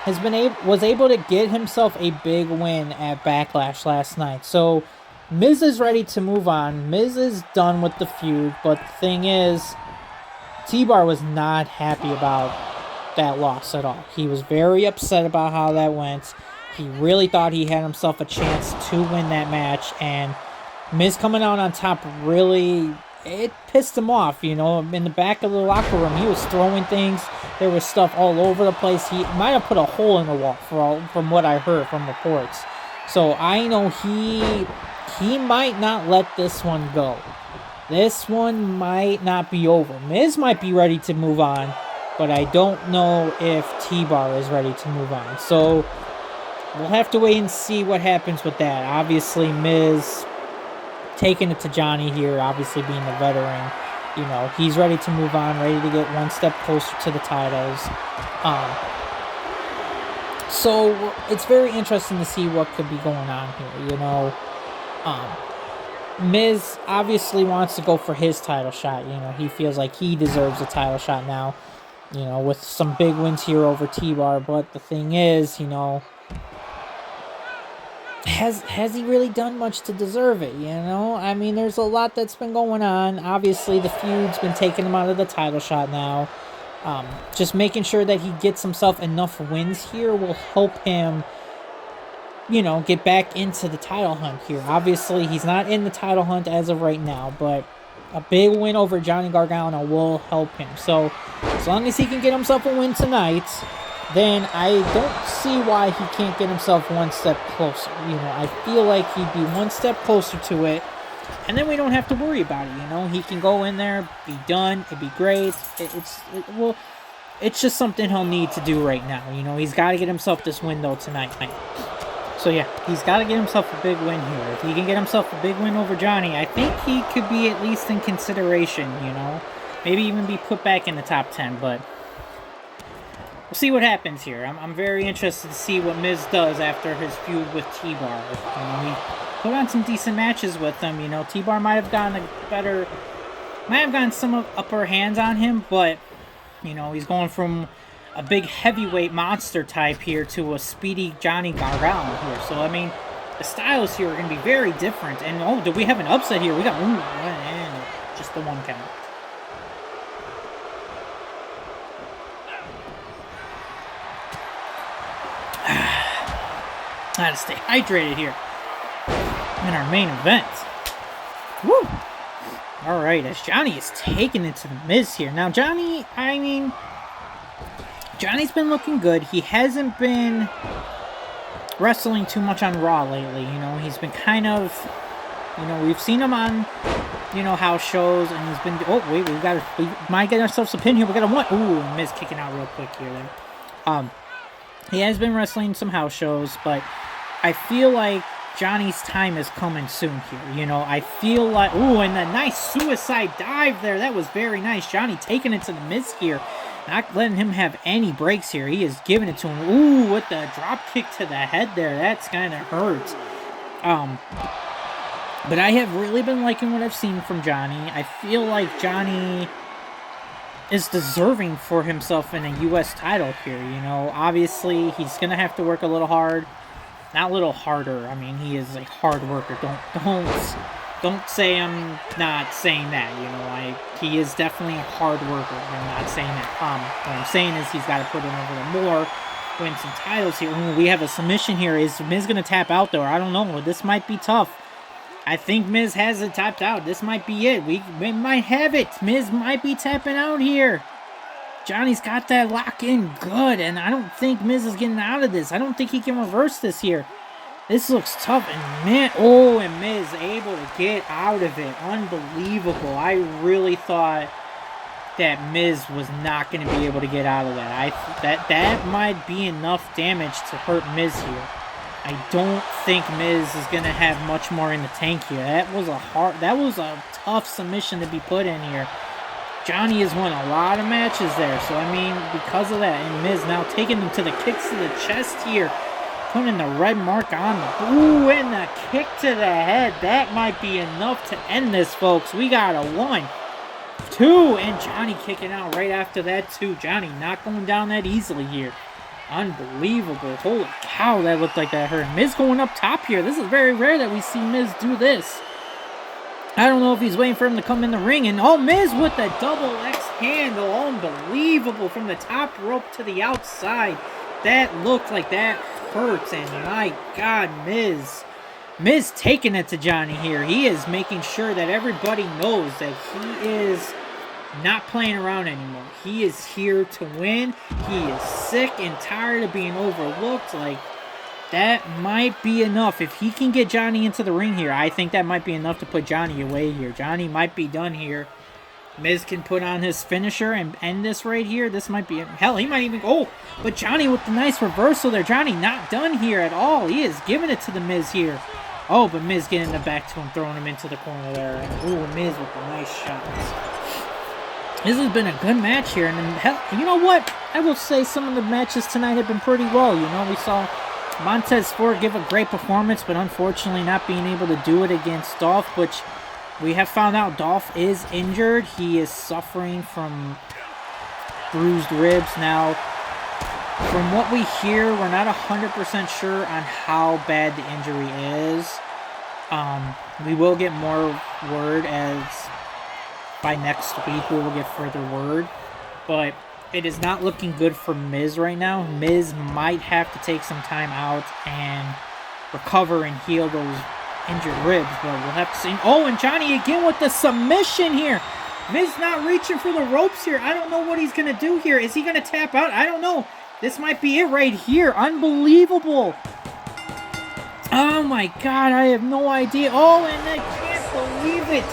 was able to get himself a big win at Backlash last night, so Miz is ready to move on. Miz is done with the feud, but the thing is, T-Bar was not happy about that loss at all. He was very upset about how that went. He really thought he had himself a chance to win that match, and Miz coming out on top really, it pissed him off, you know. In the back of the locker room, he was throwing things. There was stuff all over the place. He might have put a hole in the wall from what I heard from reports. So I know he might not let this one go. This one might not be over. Miz might be ready to move on, but I don't know if T-Bar is ready to move on. So we'll have to wait and see what happens with that. Obviously, Miz taking it to Johnny here, obviously being the veteran. You know, he's ready to move on, ready to get one step closer to the titles. So it's very interesting to see what could be going on here, you know. Miz obviously wants to go for his title shot. You know, he feels like he deserves a title shot now, you know, with some big wins here over T-Bar. But the thing is, you know, has he really done much to deserve it, you know? I mean, there's a lot that's been going on. Obviously, the feud's been taking him out of the title shot now. Just making sure that he gets himself enough wins here will help him, you know, get back into the title hunt here. Obviously, he's not in the title hunt as of right now, but a big win over Johnny Gargano will help him. So, as long as he can get himself a win tonight, then I don't see why he can't get himself one step closer. You know, I feel like he'd be one step closer to it, and then we don't have to worry about it, you know? He can go in there, be done, it'd be great. It's just something he'll need to do right now, you know? He's got to get himself this win, though, tonight. So, yeah, he's got to get himself a big win here. If he can get himself a big win over Johnny, I think he could be at least in consideration, you know? Maybe even be put back in the top 10, but we'll see what happens here. I'm very interested to see what Miz does after his feud with T-Bar. You know, he put on some decent matches with him. You know, T-Bar might have gotten some upper hands on him, but, you know, he's going from a big heavyweight monster type here to a speedy Johnny Gargano here. So, I mean, the styles here are going to be very different. And, oh, do we have an upset here? We got, and just the one count. Gotta stay hydrated here in our main event. Woo! Alright, as Johnny is taking it to the Miz here. Now, Johnny, I mean, Johnny's been looking good. He hasn't been wrestling too much on Raw lately, you know. He's been kind of, you know, we've seen him on, you know, house shows, and he's been, oh, wait, we might get ourselves a pin here. We got a one. Ooh, Miz kicking out real quick here then. He has been wrestling some house shows, but I feel like Johnny's time is coming soon here. You know, I feel like, ooh, and the nice suicide dive there. That was very nice. Johnny taking it to the Miz here. Not letting him have any breaks here. He is giving it to him. Ooh, with the drop kick to the head there. That's kind of hurt. But I have really been liking what I've seen from Johnny. I feel like Johnny is deserving for himself in a U.S. title here, you know. Obviously, he's going to have to work a little hard. Not a little harder. I mean, he is a hard worker. Don't say I'm not saying that, you know. He is definitely a hard worker. I'm not saying that. What I'm saying is he's got to put in a little more, win some titles here. Ooh, we have a submission here. Is Miz going to tap out, though? I don't know. This might be tough. I think Miz has it tapped out. This might be it. We might have it. Miz might be tapping out here. Johnny's got that lock in good, and I don't think Miz is getting out of this. I don't think he can reverse this here. This looks tough, and man, oh, and Miz able to get out of it. Unbelievable. I really thought that Miz was not going to be able to get out of that. That might be enough damage to hurt Miz here. I don't think Miz is going to have much more in the tank here. That was a tough submission to be put in here. Johnny has won a lot of matches there, so I mean, because of that, and Miz now taking him to the kicks to the chest here, putting the red mark on the, ooh, and the kick to the head. That might be enough to end this, folks. We got a 1, 2, and Johnny kicking out right after that, too. Johnny not going down that easily here. Unbelievable. Holy cow, that looked like that hurt. Miz going up top here. This is very rare that we see Miz do this. I don't know if he's waiting for him to come in the ring. And, oh, Miz with the double X handle. Unbelievable. From the top rope to the outside. That looked like that hurts. And, my God, Miz taking it to Johnny here. He is making sure that everybody knows that he is not playing around anymore. He is here to win. He is sick and tired of being overlooked. Like, that might be enough. If he can get Johnny into the ring here, I think that might be enough to put Johnny away here. Johnny might be done here. Miz can put on his finisher and end this right here. This might be, hell, he might even, oh, but Johnny with the nice reversal there. Johnny not done here at all. He is giving it to the Miz here. Oh, but Miz getting the back to him, throwing him into the corner there. And, ooh, Miz with the nice shots. This has been a good match here, and hell, you know what? I will say some of the matches tonight have been pretty well. You know, we saw Montez Ford give a great performance, but unfortunately not being able to do it against Dolph, which we have found out Dolph is injured. He is suffering from bruised ribs. Now, from what we hear, we're not 100% sure on how bad the injury is. We will get more word as by next week we will get further word. But it is not looking good for Miz right now. Miz might have to take some time out and recover and heal those injured ribs, but we'll have to see. Oh, and Johnny again with the submission here. Miz not reaching for the ropes here. I don't know what he's going to do here. Is he going to tap out? I don't know. This might be it right here. Unbelievable. Oh my God, I have no idea. Oh, and I can't believe it.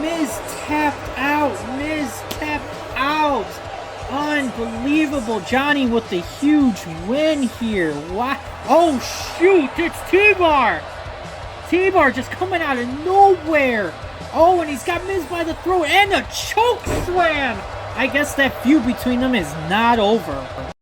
Miz tapped out. Miz tapped out. Unbelievable. Johnny with the huge win here. Wow. Oh, shoot. It's T-Bar. T-Bar just coming out of nowhere. Oh, and he's got Miz by the throat and a choke slam. I guess that feud between them is not over.